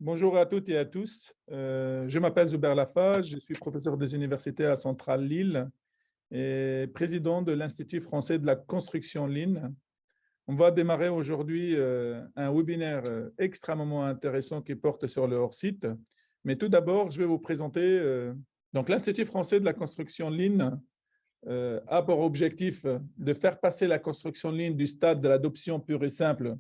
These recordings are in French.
Bonjour à toutes et à tous. Je m'appelle Zuber Lafage, je suis professeur des universités à Centrale Lille et président de l'Institut français de la construction Lille. On va démarrer aujourd'hui un webinaire extrêmement intéressant qui porte sur le hors-site. Mais tout d'abord, je vais vous présenter donc l'Institut français de la construction Lille a pour objectif de faire passer la construction Lean du stade de l'adoption pure et simple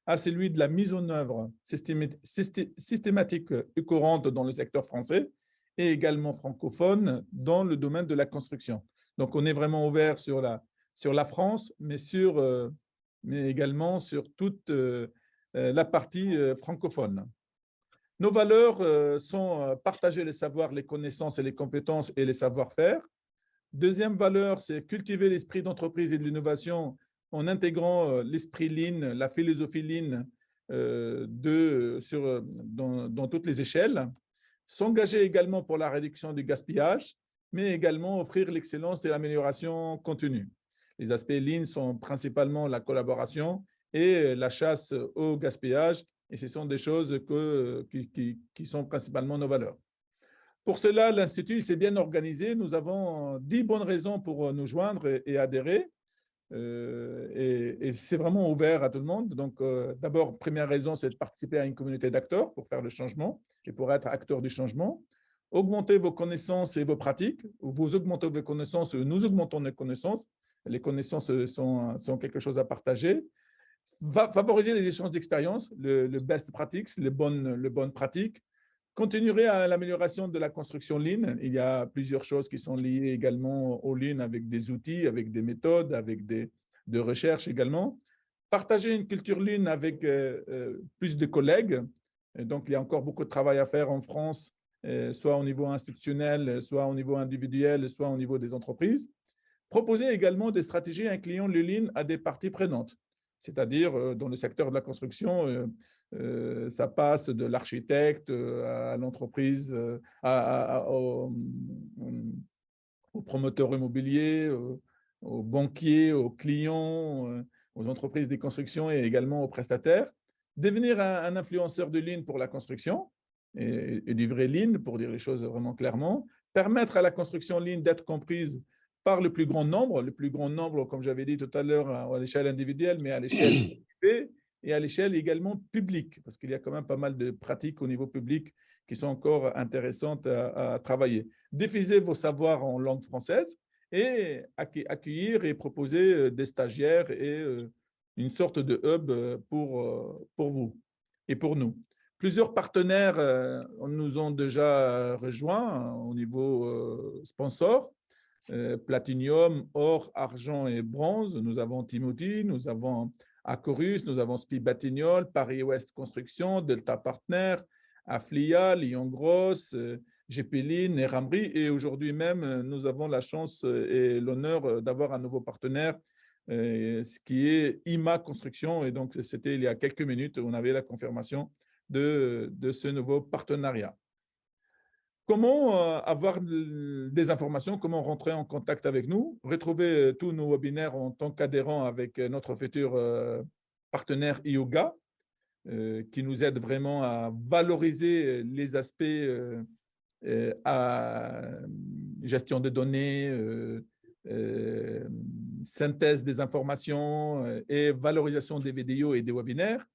à celui de la mise en œuvre systématique et courante dans le secteur français et également francophone dans le domaine de la construction. Donc, on est vraiment ouvert sur la France, mais également sur toute la partie francophone. Nos valeurs sont partager les savoirs, les connaissances et les compétences et les savoir-faire. Deuxième valeur, c'est cultiver l'esprit d'entreprise et de l'innovation en intégrant l'esprit Lean, la philosophie Lean dans toutes les échelles. S'engager également pour la réduction du gaspillage, mais également offrir l'excellence et l'amélioration continue. Les aspects Lean sont principalement la collaboration et la chasse au gaspillage, et ce sont des choses qui sont principalement nos valeurs. Pour cela, l'Institut s'est bien organisé. Nous avons 10 bonnes raisons pour nous joindre et adhérer. Et c'est vraiment ouvert à tout le monde. Donc, d'abord, première raison, c'est de participer à une communauté d'acteurs pour faire le changement et pour être acteur du changement. Augmenter vos connaissances et vos pratiques. Vous augmentez vos connaissances, nous augmentons nos connaissances. Les connaissances sont quelque chose à partager. Favoriser les échanges d'expériences, le best practice, les bonnes pratiques. Continuerai à l'amélioration de la construction Lean. Il y a plusieurs choses qui sont liées également au Lean avec des outils, avec des méthodes, avec de recherche également. Partager une culture Lean avec plus de collègues. Et donc, il y a encore beaucoup de travail à faire en France, soit au niveau institutionnel, soit au niveau individuel, soit au niveau des entreprises. Proposer également des stratégies incluant le Lean à des parties prenantes. C'est-à-dire, dans le secteur de la construction, ça passe de l'architecte à l'entreprise, aux promoteurs immobiliers, aux banquiers, aux clients, aux entreprises de construction et également aux prestataires. Devenir un influenceur de Lean pour la construction et du vrai Lean, pour dire les choses vraiment clairement. Permettre à la construction Lean d'être comprise par le plus grand nombre, comme j'avais dit tout à l'heure, à l'échelle individuelle, mais à l'échelle privée et à l'échelle également publique, parce qu'il y a quand même pas mal de pratiques au niveau public qui sont encore intéressantes à travailler. Diffuser vos savoirs en langue française et accueillir et proposer des stagiaires et une sorte de hub pour vous et pour nous. Plusieurs partenaires nous ont déjà rejoints au niveau sponsor. Platinum, or, argent et bronze. Nous avons Timothy, nous avons Acorus, nous avons Spi Batignolles, Paris Ouest Construction, Delta Partner, Aflia, Lyon Gross, GPLIN et Ramri. Et aujourd'hui même, nous avons la chance et l'honneur d'avoir un nouveau partenaire, ce qui est IMA Construction. Et donc, c'était il y a quelques minutes, on avait la confirmation de ce nouveau partenariat. Comment avoir des informations, comment rentrer en contact avec nous, retrouver tous nos webinaires en tant qu'adhérent avec notre futur partenaire IOGA, qui nous aide vraiment à valoriser les aspects à gestion de données, synthèse des informations et valorisation des vidéos et des webinaires.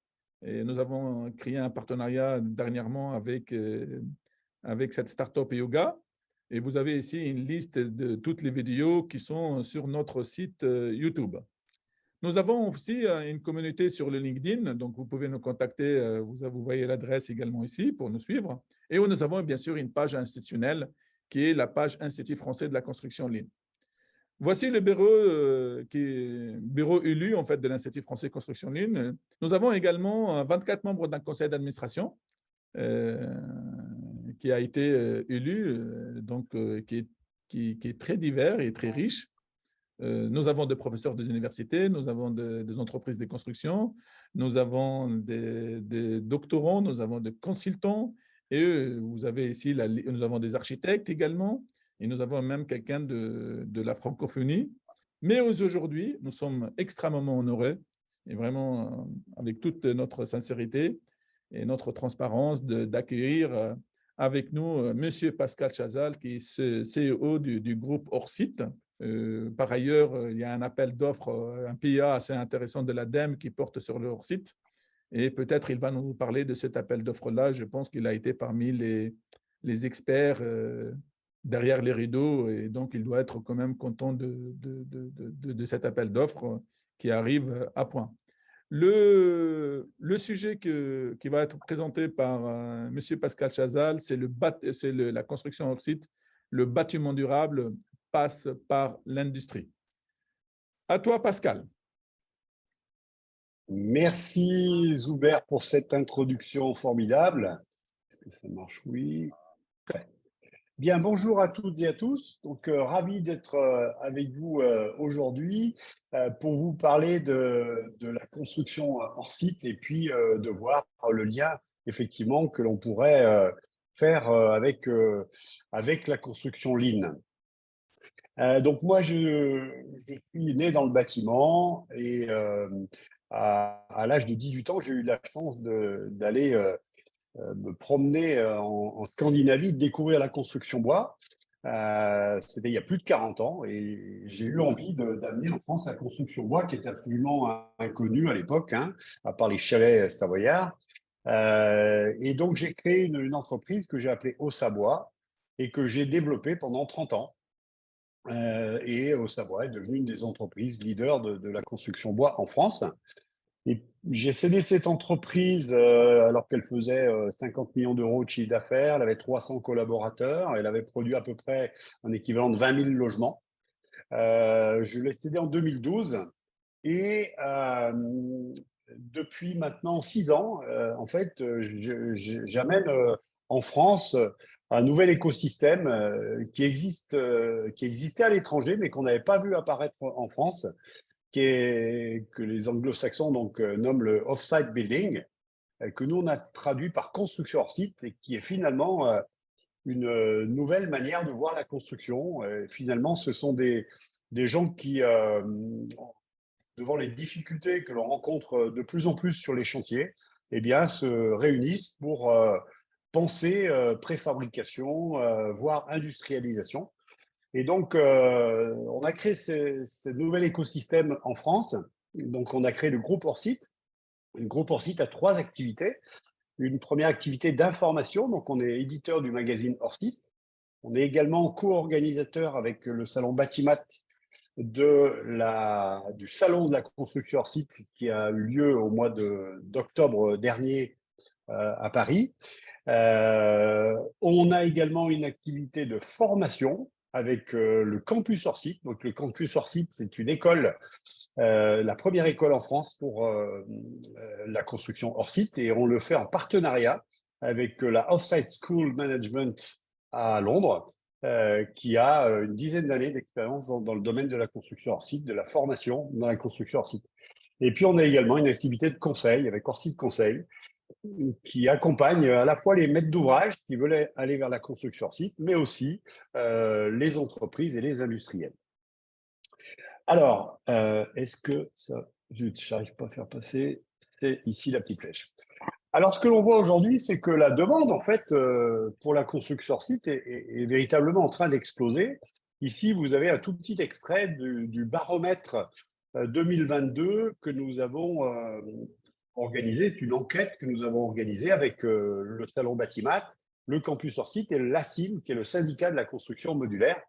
Et nous avons créé un partenariat dernièrement avec cette startup Yoga. Et vous avez ici une liste de toutes les vidéos qui sont sur notre site YouTube. Nous avons aussi une communauté sur le LinkedIn, donc vous pouvez nous contacter, vous voyez l'adresse également ici pour nous suivre. Et nous avons bien sûr une page institutionnelle qui est la page Institut français de la construction Lean. Voici le bureau élu en fait, de l'Institut français de construction Lean. Nous avons également 24 membres d'un conseil d'administration qui a été élu, qui est très divers et très riche. Nous avons des professeurs des universités, nous avons des entreprises de construction, nous avons des doctorants, nous avons des consultants, et vous avez ici, nous avons des architectes également, et nous avons même quelqu'un de la francophonie. Mais aujourd'hui, nous sommes extrêmement honorés, et vraiment avec toute notre sincérité, et notre transparence d'accueillir avec nous Monsieur Pascal Chazal, qui est CEO du groupe Orsite. Par ailleurs, il y a un appel d'offres, un PIA assez intéressant de l'ADEME qui porte sur le Orsite. Et peut-être il va nous parler de cet appel d'offres-là. Je pense qu'il a été parmi les experts derrière les rideaux, et donc il doit être quand même content de cet appel d'offres qui arrive à point. Le sujet qui va être présenté par M. Pascal Chazal, c'est la construction Orsite. Le bâtiment durable passe par l'industrie. À toi, Pascal. Merci Zuber pour cette introduction formidable. Est-ce que ça marche? Oui. Très bien, bonjour à toutes et à tous. Donc, ravi d'être avec vous aujourd'hui pour vous parler de la construction hors site et puis de voir le lien effectivement que l'on pourrait faire avec la construction Lean. Donc moi, je suis né dans le bâtiment et à l'âge de 18 ans, j'ai eu la chance d'aller me promener en Scandinavie, de découvrir la construction bois. C'était il y a plus de 40 ans et j'ai eu envie d'amener en France la construction bois qui était absolument inconnue à l'époque, hein, à part les chalets savoyards. Et donc, j'ai créé une entreprise que j'ai appelée Ossabois et que j'ai développée pendant 30 ans. Et Ossabois est devenue une des entreprises leaders de la construction bois en France. Et j'ai cédé cette entreprise alors qu'elle faisait 50 millions d'euros de chiffre d'affaires, elle avait 300 collaborateurs, elle avait produit à peu près un équivalent de 20 000 logements. Je l'ai cédé en 2012 et depuis maintenant 6 ans, en fait, j'amène en France un nouvel écosystème qui existait à l'étranger, mais qu'on n'avait pas vu apparaître en France, que les anglo-saxons nomment le off-site building, que nous on a traduit par construction hors site, et qui est finalement une nouvelle manière de voir la construction. Finalement, ce sont des gens qui, devant les difficultés que l'on rencontre de plus en plus sur les chantiers, eh bien, se réunissent pour penser préfabrication, voire industrialisation. Et donc, on a créé ce nouvel écosystème en France. Donc, on a créé le groupe Orsite. Le groupe Orsite a 3 activités. Une première activité d'information. Donc, on est éditeur du magazine Orsite. On est également co-organisateur avec le salon Batimat du salon de la construction hors site qui a eu lieu au mois d'octobre dernier à Paris. On a également une activité de formation avec le campus hors site. Donc le campus hors site, c'est une école, la première école en France pour la construction hors site, et on le fait en partenariat avec la Offsite School Management à Londres, qui a une dizaine d'années d'expérience dans le domaine de la construction hors site, de la formation dans la construction hors site. Et puis, on a également une activité de conseil avec Orsite Conseil, qui accompagne à la fois les maîtres d'ouvrage qui veulent aller vers la construction hors site, mais aussi les entreprises et les industriels. Alors, est-ce que ça, je n'arrive pas à faire passer, c'est ici la petite flèche. Alors, ce que l'on voit aujourd'hui, c'est que la demande, en fait, pour la construction hors site est véritablement en train d'exploser. Ici, vous avez un tout petit extrait du baromètre 2022 que nous avons organisé. C'est une enquête que nous avons organisée avec le salon Batimat, le campus hors site et l'ACIM, qui est le syndicat de la construction modulaire.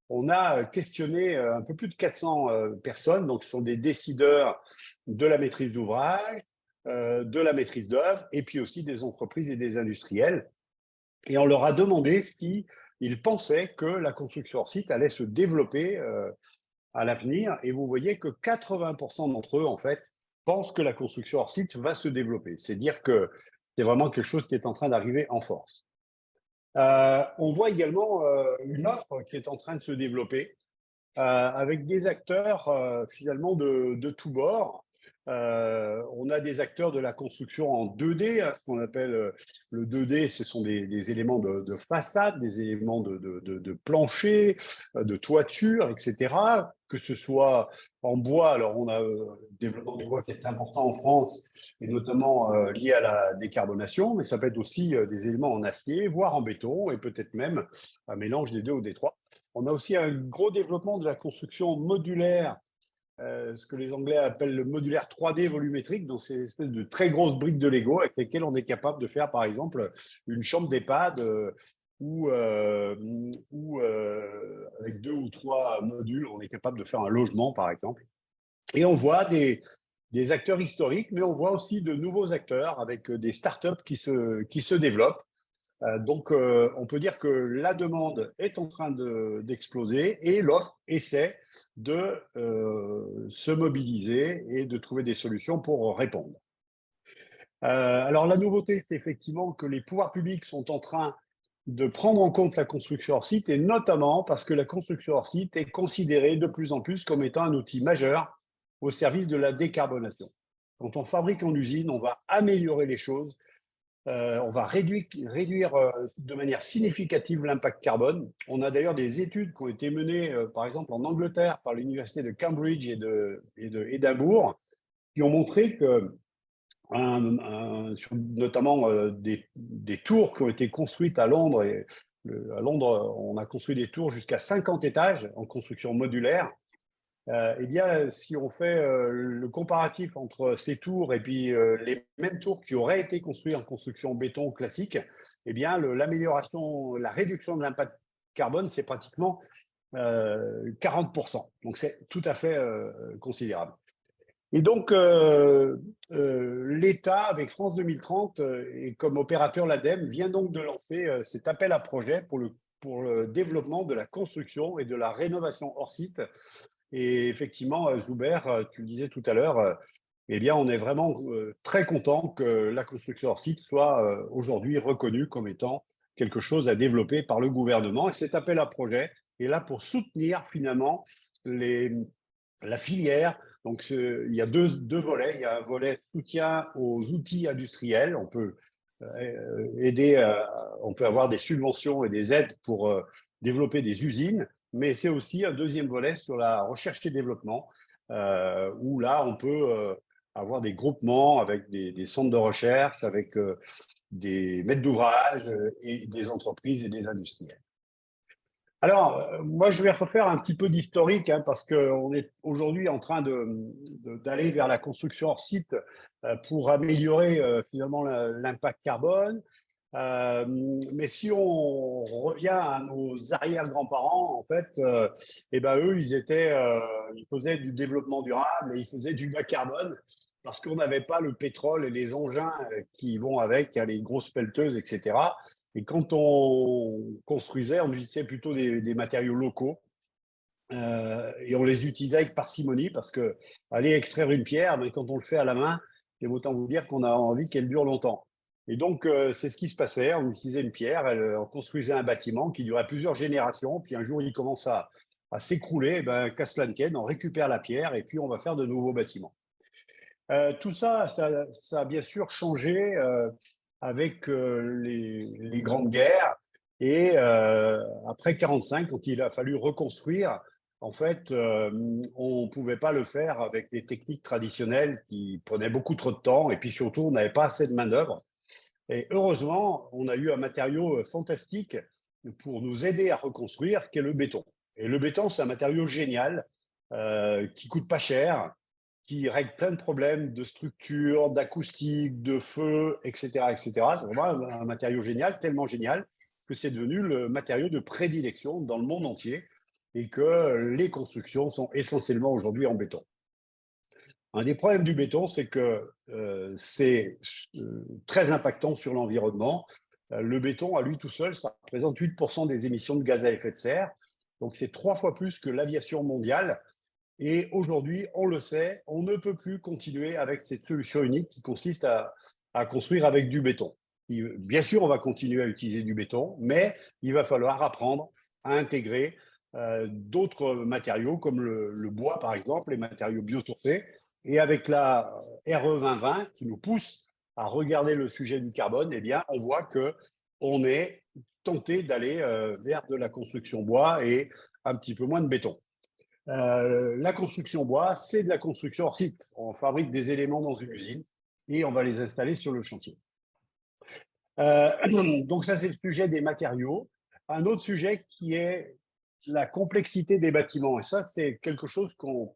On a questionné un peu plus de 400 personnes, donc ce sont des décideurs de la maîtrise d'ouvrage, de la maîtrise d'œuvre, et puis aussi des entreprises et des industriels. Et on leur a demandé s'ils pensaient que la construction hors site allait se développer à l'avenir. Et vous voyez que 80% d'entre eux, en fait, pensent que la construction hors site va se développer. C'est dire que c'est vraiment quelque chose qui est en train d'arriver en force. On voit également une offre qui est en train de se développer avec des acteurs finalement de tous bords. On a des acteurs de la construction en 2D, hein, ce qu'on appelle le 2D, ce sont des éléments de façade, des éléments de plancher, de toiture, etc. Que ce soit en bois, alors on a le développement du bois qui est important en France, et notamment lié à la décarbonation, mais ça peut être aussi des éléments en acier, voire en béton, et peut-être même un mélange des deux ou des trois. On a aussi un gros développement de la construction modulaire, ce que les Anglais appellent le modulaire 3D volumétrique, donc c'est une espèce de très grosses briques de Lego avec lesquelles on est capable de faire, par exemple, une chambre d'EHPAD ou avec 2 ou 3 modules, on est capable de faire un logement, par exemple. Et on voit des acteurs historiques, mais on voit aussi de nouveaux acteurs avec des startups qui se développent. Donc, on peut dire que la demande est en train d'exploser et l'offre essaie de se mobiliser et de trouver des solutions pour répondre. Alors, la nouveauté, c'est effectivement que les pouvoirs publics sont en train de prendre en compte la construction hors site, et notamment parce que la construction hors site est considérée de plus en plus comme étant un outil majeur au service de la décarbonation. Quand on fabrique en usine, on va améliorer les choses. On va réduire de manière significative l'impact carbone. On a d'ailleurs des études qui ont été menées, par exemple en Angleterre, par l'université de Cambridge et de Édimbourg, qui ont montré que, notamment des tours qui ont été construites à Londres, et à Londres, on a construit des tours jusqu'à 50 étages en construction modulaire. Eh bien, si on fait le comparatif entre ces tours et puis les mêmes tours qui auraient été construits en construction béton classique, eh bien, l'amélioration, la réduction de l'impact carbone, c'est pratiquement 40%. Donc, c'est tout à fait considérable. Et donc, l'État, avec France 2030, et comme opérateur l'ADEME, vient donc de lancer cet appel à projet pour le développement de la construction et de la rénovation hors site. Et effectivement, Zuber, tu le disais tout à l'heure, eh bien, on est vraiment très content que la construction hors site soit aujourd'hui reconnue comme étant quelque chose à développer par le gouvernement. Et cet appel à projet est là pour soutenir finalement la filière. Donc, il y a deux volets. Il y a un volet soutien aux outils industriels. On peut aider, on peut avoir des subventions et des aides pour développer des usines, mais c'est aussi un deuxième volet sur la recherche et développement, où là, on peut avoir des groupements avec des centres de recherche, avec des maîtres d'ouvrage et des entreprises et des industriels. Alors, moi, je vais refaire un petit peu d'historique, hein, parce qu'on est aujourd'hui en train d'aller vers la construction hors site pour améliorer finalement l'impact carbone. Mais si on revient à nos arrière-grands-parents, en fait, eh ben, eux, ils faisaient du développement durable et ils faisaient du bas carbone parce qu'on n'avait pas le pétrole et les engins qui vont avec, hein, les grosses pelleteuses, etc. Et quand on construisait, on utilisait plutôt des matériaux locaux et on les utilisait avec parcimonie parce que aller extraire une pierre, mais quand on le fait à la main, c'est autant vous dire qu'on a envie qu'elle dure longtemps. Et donc, c'est ce qui se passait. On utilisait une pierre, on construisait un bâtiment qui durait plusieurs générations. Puis un jour, il commence à s'écrouler. Eh ben, qu'à cela ne tienne, on récupère la pierre et puis on va faire de nouveaux bâtiments. Tout ça, ça a bien sûr changé avec les grandes guerres. Et après 1945, quand il a fallu reconstruire, en fait, on ne pouvait pas le faire avec des techniques traditionnelles qui prenaient beaucoup trop de temps. Et puis surtout, on n'avait pas assez de main-d'œuvre. Et heureusement, on a eu un matériau fantastique pour nous aider à reconstruire, qui est le béton. Et le béton, c'est un matériau génial qui coûte pas cher, qui règle plein de problèmes de structure, d'acoustique, de feu, etc., etc. C'est vraiment un matériau génial, tellement génial que c'est devenu le matériau de prédilection dans le monde entier et que les constructions sont essentiellement aujourd'hui en béton. Un des problèmes du béton, c'est que c'est très impactant sur l'environnement. Le béton, à lui tout seul, ça représente 8% des émissions de gaz à effet de serre. Donc, c'est 3 fois plus que l'aviation mondiale. Et aujourd'hui, on le sait, on ne peut plus continuer avec cette solution unique qui consiste à construire avec du béton. Bien sûr, on va continuer à utiliser du béton, mais il va falloir apprendre à intégrer d'autres matériaux comme le bois, par exemple, les matériaux biosourcés, Et avec la RE 2020 qui nous pousse à regarder le sujet du carbone, eh bien, on voit qu'on est tenté d'aller vers de la construction bois et un petit peu moins de béton. La construction bois, c'est de la construction hors site. On fabrique des éléments dans une usine et on va les installer sur le chantier. Donc ça, c'est le sujet des matériaux. Un autre sujet qui est la complexité des bâtiments. Et ça, c'est quelque chose qu'on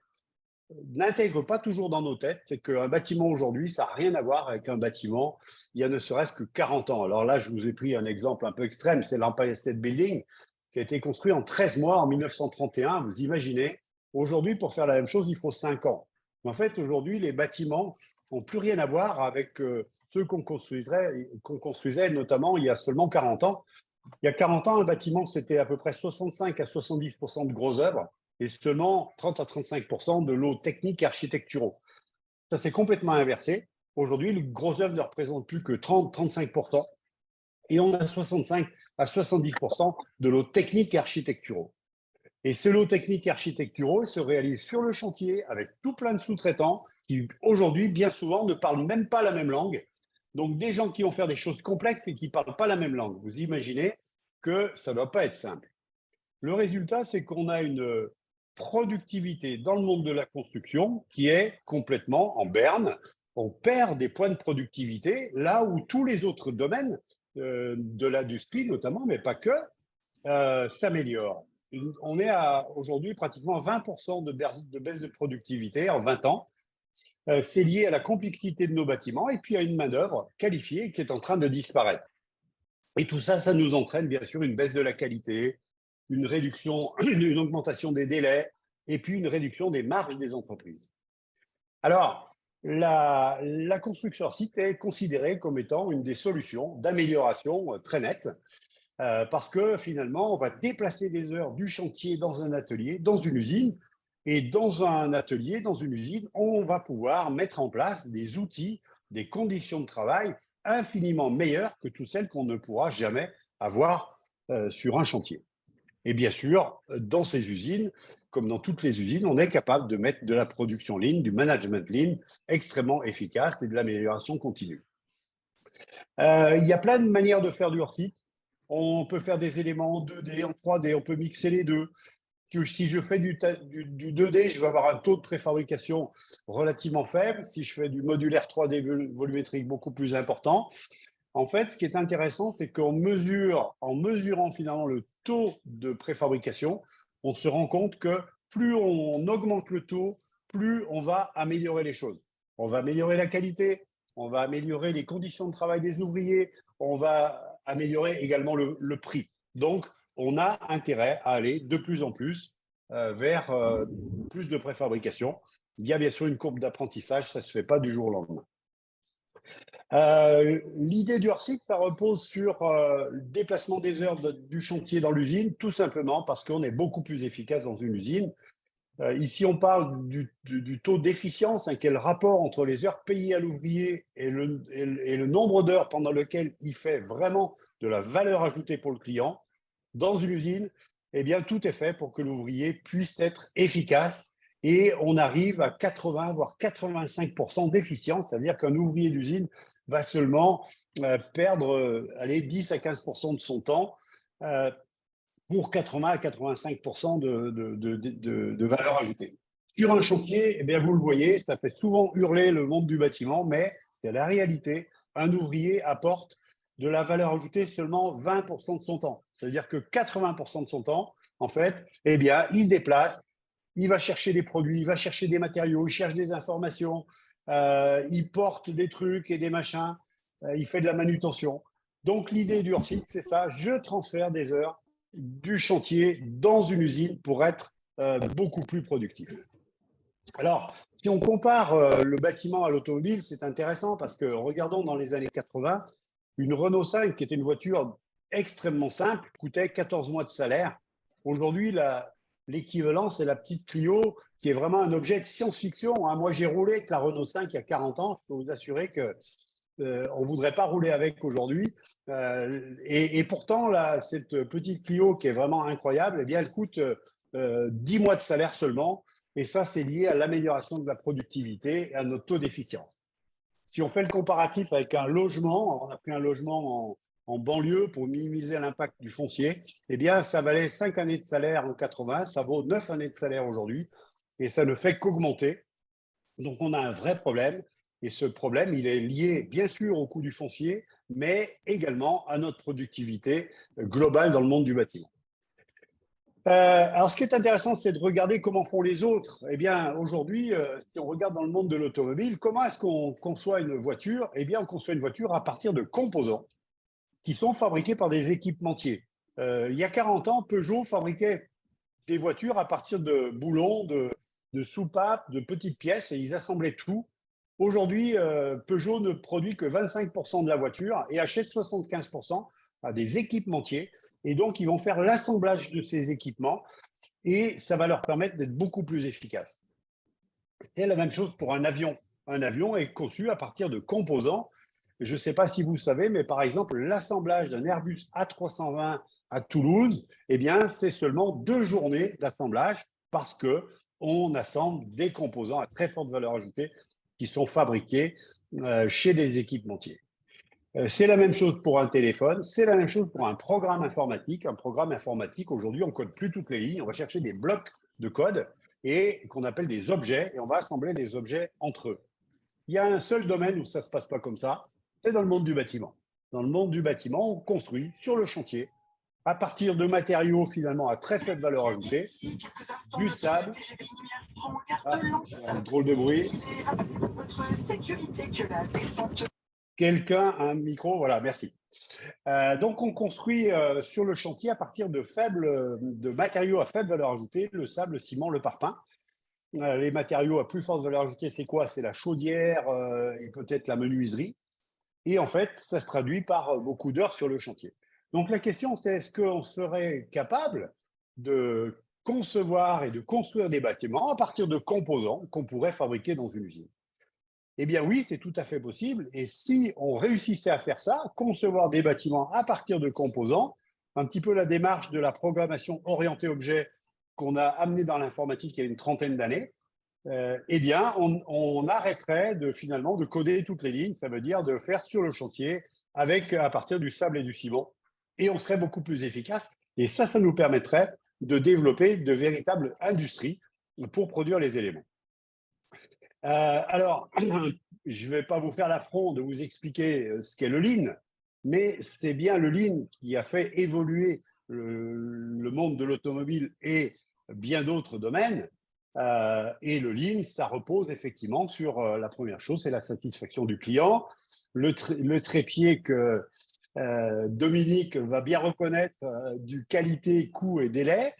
n'intègre pas toujours dans nos têtes. C'est qu'un bâtiment aujourd'hui, ça n'a rien à voir avec un bâtiment il y a ne serait-ce que 40 ans. Alors là, je vous ai pris un exemple un peu extrême, c'est l'Empire State Building, qui a été construit en 13 mois en 1931. Vous imaginez, aujourd'hui, pour faire la même chose, il faut 5 ans. En fait, aujourd'hui, les bâtiments n'ont plus rien à voir avec ceux qu'on construisait notamment il y a seulement 40 ans. Il y a 40 ans, un bâtiment, c'était à peu près 65 à 70% de gros œuvres et seulement 30 à 35% de lots techniques et architecturaux. Ça s'est complètement inversé. Aujourd'hui, les gros œuvres ne représentent plus que 30-35% et on a 65 à 70% de lots techniques et architecturaux. Et ces lots techniques et architecturaux se réalisent sur le chantier avec tout plein de sous-traitants qui, aujourd'hui, bien souvent, ne parlent même pas la même langue. Donc, des gens qui vont faire des choses complexes et qui ne parlent pas la même langue. Vous imaginez que ça ne doit pas être simple. Le résultat, c'est qu'on a une productivité dans le monde de la construction qui est complètement en berne. On perd des points de productivité là où tous les autres domaines de l'industrie notamment, mais pas que, s'améliorent. On est à aujourd'hui pratiquement 20% de baisse de productivité en 20 ans. C'est lié à la complexité de nos bâtiments et puis à une main-d'œuvre qualifiée qui est en train de disparaître. Et tout ça, ça nous entraîne bien sûr une baisse de la qualité, une réduction, une augmentation des délais et puis une réduction des marges des entreprises. Alors, la construction hors site est considérée comme étant une des solutions d'amélioration très nette parce que finalement, on va déplacer des heures du chantier dans un atelier, dans une usine. Et dans un atelier, dans une usine, on va pouvoir mettre en place des outils, des conditions de travail infiniment meilleures que toutes celles qu'on ne pourra jamais avoir sur un chantier. Et bien sûr, dans ces usines, comme dans toutes les usines, on est capable de mettre de la production lean, du management lean extrêmement efficace et de l'amélioration continue. Il y a plein de manières de faire du hors-site. On peut faire des éléments en 2D, en 3D, on peut mixer les deux. Si je fais du 2D, je vais avoir un taux de préfabrication relativement faible. Si je fais du modulaire 3D volumétrique beaucoup plus important. En fait, ce qui est intéressant, c'est qu'en mesurant finalement le taux de préfabrication, on se rend compte que plus on augmente le taux, plus on va améliorer les choses. On va améliorer la qualité, on va améliorer les conditions de travail des ouvriers, on va améliorer également le prix. Donc, on a intérêt à aller de plus en plus vers plus de préfabrication. Il y a bien sûr une courbe d'apprentissage, ça ne se fait pas du jour au lendemain. L'idée du hors-site, ça repose sur le déplacement des heures du chantier dans l'usine, tout simplement parce qu'on est beaucoup plus efficace dans une usine. Ici, on parle du taux d'efficience, hein, qui est le rapport entre les heures payées à l'ouvrier et le nombre d'heures pendant lequel il fait vraiment de la valeur ajoutée pour le client. Dans une usine, eh bien, tout est fait pour que l'ouvrier puisse être efficace et on arrive à 80 voire 85% d'efficience, c'est-à-dire qu'un ouvrier d'usine va seulement perdre 10 à 15% de son temps pour 80 à 85% de valeur ajoutée. Sur un chantier, eh bien, vous le voyez, ça fait souvent hurler le monde du bâtiment, mais c'est la réalité. Un ouvrier apporte de la valeur ajoutée seulement 20% de son temps. C'est-à-dire que 80% de son temps, en fait, eh bien, il se déplace, il va chercher des produits, il va chercher des matériaux, il cherche des informations, il porte des trucs et des machins, il fait de la manutention. Donc, l'idée du hors-site, c'est ça, je transfère des heures du chantier dans une usine pour être beaucoup plus productif. Alors, si on compare le bâtiment à l'automobile, c'est intéressant parce que regardons dans les années 80, une Renault 5, qui était une voiture extrêmement simple, coûtait 14 mois de salaire. Aujourd'hui, l'équivalent, c'est la petite Clio, qui est vraiment un objet de science-fiction. Hein. Moi, j'ai roulé avec la Renault 5 il y a 40 ans. Je peux vous assurer que on ne voudrait pas rouler avec aujourd'hui. Et pourtant, là, cette petite Clio qui est vraiment incroyable, eh bien, elle coûte 10 mois de salaire seulement. Et ça, c'est lié à l'amélioration de la productivité et à notre taux d'efficience. Si on fait le comparatif avec un logement, on a pris un logement en banlieue pour minimiser l'impact du foncier, eh bien, ça valait 5 années de salaire en 80, ça vaut 9 années de salaire aujourd'hui, et ça ne fait qu'augmenter. Donc, on a un vrai problème, et ce problème, il est lié bien sûr au coût du foncier, mais également à notre productivité globale dans le monde du bâtiment. Alors, ce qui est intéressant, c'est de regarder comment font les autres. Eh bien, aujourd'hui, si on regarde dans le monde de l'automobile, comment est-ce qu'on conçoit une voiture? Eh bien, on conçoit une voiture à partir de composants qui sont fabriqués par des équipementiers. Il y a 40 ans, Peugeot fabriquait des voitures à partir de boulons, de soupapes, de petites pièces, et ils assemblaient tout. Aujourd'hui, Peugeot ne produit que 25% de la voiture et achète 75% à des équipementiers. Et donc, ils vont faire l'assemblage de ces équipements et ça va leur permettre d'être beaucoup plus efficaces. C'est la même chose pour un avion. Un avion est conçu à partir de composants. Je ne sais pas si vous savez, mais par exemple, l'assemblage d'un Airbus A320 à Toulouse, eh bien, c'est seulement 2 journées d'assemblage parce qu'on assemble des composants à très forte valeur ajoutée qui sont fabriqués chez des équipementiers. C'est la même chose pour un téléphone, c'est la même chose pour un programme informatique. Un programme informatique, aujourd'hui, on ne code plus toutes les lignes, on va chercher des blocs de code et qu'on appelle des objets, et on va assembler les objets entre eux. Il y a un seul domaine où ça ne se passe pas comme ça, c'est dans le monde du bâtiment. Dans le monde du bâtiment, on construit sur le chantier, à partir de matériaux finalement à très faible valeur ajoutée, du sable, un drôle de bruit. Quelqu'un a un micro, voilà, merci. Donc, on construit sur le chantier à partir de matériaux à faible valeur ajoutée, le sable, le ciment, le parpaing. Les matériaux à plus forte valeur ajoutée, c'est quoi? C'est la chaudière et peut-être la menuiserie. Et en fait, ça se traduit par beaucoup d'heures sur le chantier. Donc, la question, c'est est-ce qu'on serait capable de concevoir et de construire des bâtiments à partir de composants qu'on pourrait fabriquer dans une usine? Eh bien oui, c'est tout à fait possible. Et si on réussissait à faire ça, concevoir des bâtiments à partir de composants, un petit peu la démarche de la programmation orientée objet qu'on a amenée dans l'informatique il y a une trentaine d'années, eh bien, on arrêterait finalement de coder toutes les lignes, ça veut dire de faire sur le chantier à partir du sable et du ciment, et on serait beaucoup plus efficace. Et ça nous permettrait de développer de véritables industries pour produire les éléments. Alors, je ne vais pas vous faire l'affront de vous expliquer ce qu'est le Lean, mais c'est bien le Lean qui a fait évoluer le monde de l'automobile et bien d'autres domaines. Et le Lean, ça repose effectivement sur la première chose, c'est la satisfaction du client, le trépied que Dominique va bien reconnaître du qualité, coût et délai.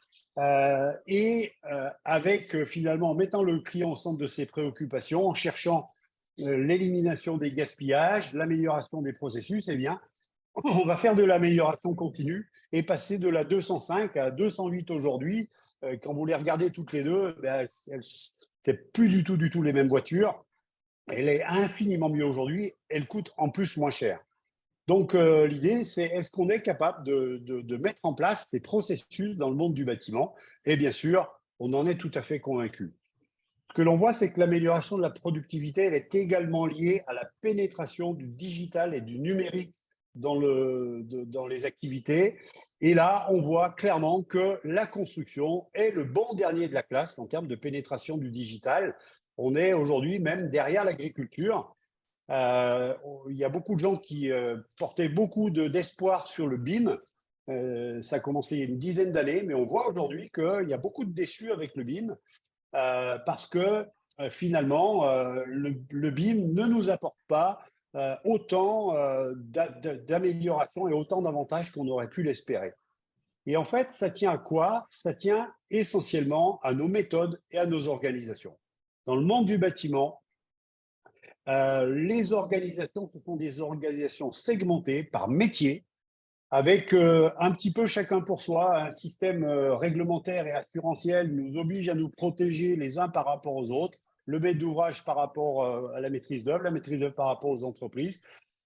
Avec finalement en mettant le client au centre de ses préoccupations, en cherchant l'élimination des gaspillages, l'amélioration des processus, eh bien, on va faire de l'amélioration continue et passer de la 205 à 208 aujourd'hui. Quand vous les regardez toutes les deux, ben, c'est plus du tout les mêmes voitures. Elle est infiniment mieux aujourd'hui. Elle coûte en plus moins cher. Donc, l'idée, c'est est-ce qu'on est capable de mettre en place des processus dans le monde du bâtiment? Et bien sûr, on en est tout à fait convaincu. Ce que l'on voit, c'est que l'amélioration de la productivité, elle est également liée à la pénétration du digital et du numérique dans les activités. Et là, on voit clairement que la construction est le bon dernier de la classe en termes de pénétration du digital. On est aujourd'hui même derrière l'agriculture. Il y a beaucoup de gens qui portaient beaucoup d'espoir sur le BIM. Ça a commencé il y a une dizaine d'années, mais on voit aujourd'hui qu'il y a beaucoup de déçus avec le BIM parce que finalement, le BIM ne nous apporte pas autant d'amélioration et autant d'avantages qu'on aurait pu l'espérer. Et en fait, ça tient à quoi? Ça tient essentiellement à nos méthodes et à nos organisations. Dans le monde du bâtiment, les organisations, ce sont des organisations segmentées par métier, avec un petit peu chacun pour soi. Un système réglementaire et assurantiel nous oblige à nous protéger les uns par rapport aux autres, le maître d'ouvrage par rapport à la maîtrise d'œuvre, la maîtrise d'œuvre par rapport aux entreprises.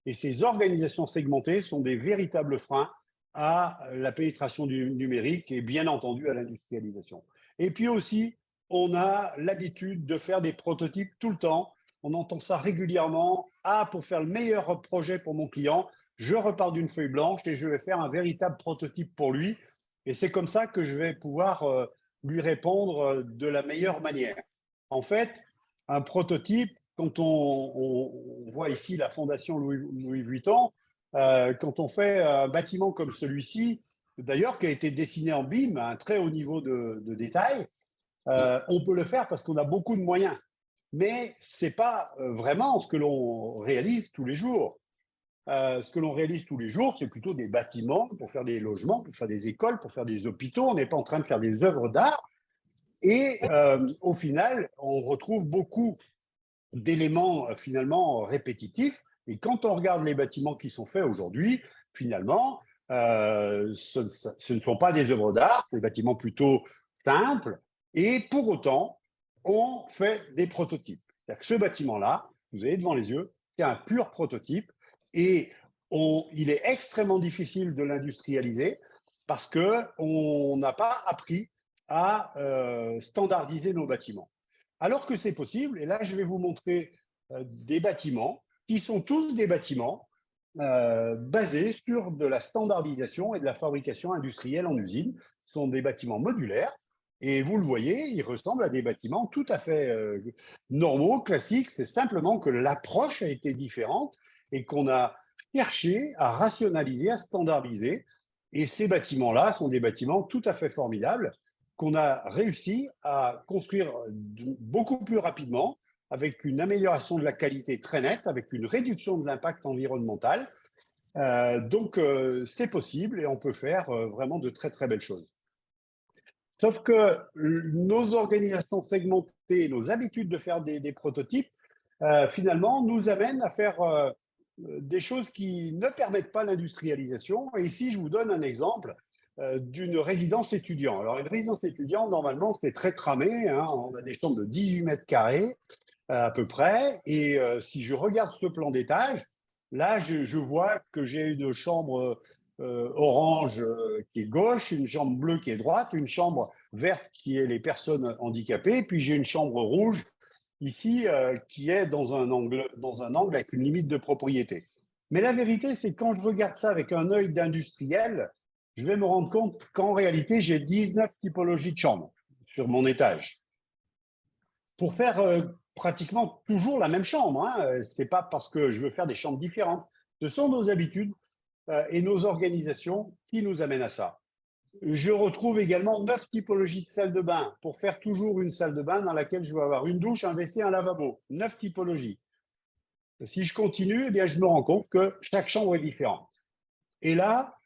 Et ces organisations segmentées sont des véritables freins à la pénétration du numérique et bien entendu à l'industrialisation. Et puis aussi, on a l'habitude de faire des prototypes tout le temps. On entend ça régulièrement. Ah, pour faire le meilleur projet pour mon client, je repars d'une feuille blanche et je vais faire un véritable prototype pour lui. Et c'est comme ça que je vais pouvoir lui répondre de la meilleure manière. En fait, un prototype, quand on voit ici la fondation Louis Vuitton, quand on fait un bâtiment comme celui-ci, d'ailleurs qui a été dessiné en BIM à un très haut niveau de détail, on peut le faire parce qu'on a beaucoup de moyens. Mais ce n'est pas vraiment ce que l'on réalise tous les jours. Ce que l'on réalise tous les jours, c'est plutôt des bâtiments pour faire des logements, pour faire des écoles, pour faire des hôpitaux. On n'est pas en train de faire des œuvres d'art. Et au final, on retrouve beaucoup d'éléments finalement répétitifs. Et quand on regarde les bâtiments qui sont faits aujourd'hui, finalement, ce ne sont pas des œuvres d'art, c'est des bâtiments plutôt simples. Et pour autant, on fait des prototypes. C'est-à-dire que ce bâtiment-là, vous avez devant les yeux, c'est un pur prototype. Et il est extrêmement difficile de l'industrialiser parce qu'on n'a pas appris à standardiser nos bâtiments. Alors que c'est possible, et là je vais vous montrer des bâtiments qui sont tous des bâtiments basés sur de la standardisation et de la fabrication industrielle en usine. Ce sont des bâtiments modulaires et vous le voyez, ils ressemblent à des bâtiments tout à fait normaux, classiques. C'est simplement que l'approche a été différente et qu'on a cherché à rationaliser, à standardiser. Et ces bâtiments-là sont des bâtiments tout à fait formidables qu'on a réussi à construire beaucoup plus rapidement, avec une amélioration de la qualité très nette, avec une réduction de l'impact environnemental. Donc, c'est possible et on peut faire vraiment de très, très belles choses. Sauf que nos organisations segmentées, nos habitudes de faire des prototypes, finalement, nous amènent à faire des choses qui ne permettent pas l'industrialisation. Et ici, je vous donne un exemple d'une résidence étudiant. Alors, une résidence étudiant, normalement, c'est très cramé. Hein. On a des chambres de 18 mètres carrés à peu près. Et si je regarde ce plan d'étage, là, je vois que j'ai une chambre orange qui est gauche, une chambre bleue qui est droite, une chambre verte qui est les personnes handicapées, puis j'ai une chambre rouge ici qui est dans un angle avec une limite de propriété. Mais la vérité, c'est que quand je regarde ça avec un œil d'industriel, je vais me rendre compte qu'en réalité, j'ai 19 typologies de chambres sur mon étage. Pour faire pratiquement toujours la même chambre, hein. Ce n'est pas parce que je veux faire des chambres différentes. Ce sont nos habitudes et nos organisations qui nous amènent à ça. Je retrouve également 9 typologies de salles de bain pour faire toujours une salle de bain dans laquelle je vais avoir une douche, un WC, un lavabo. 9 typologies. Si je continue, eh bien, je me rends compte que chaque chambre est différente. Et là,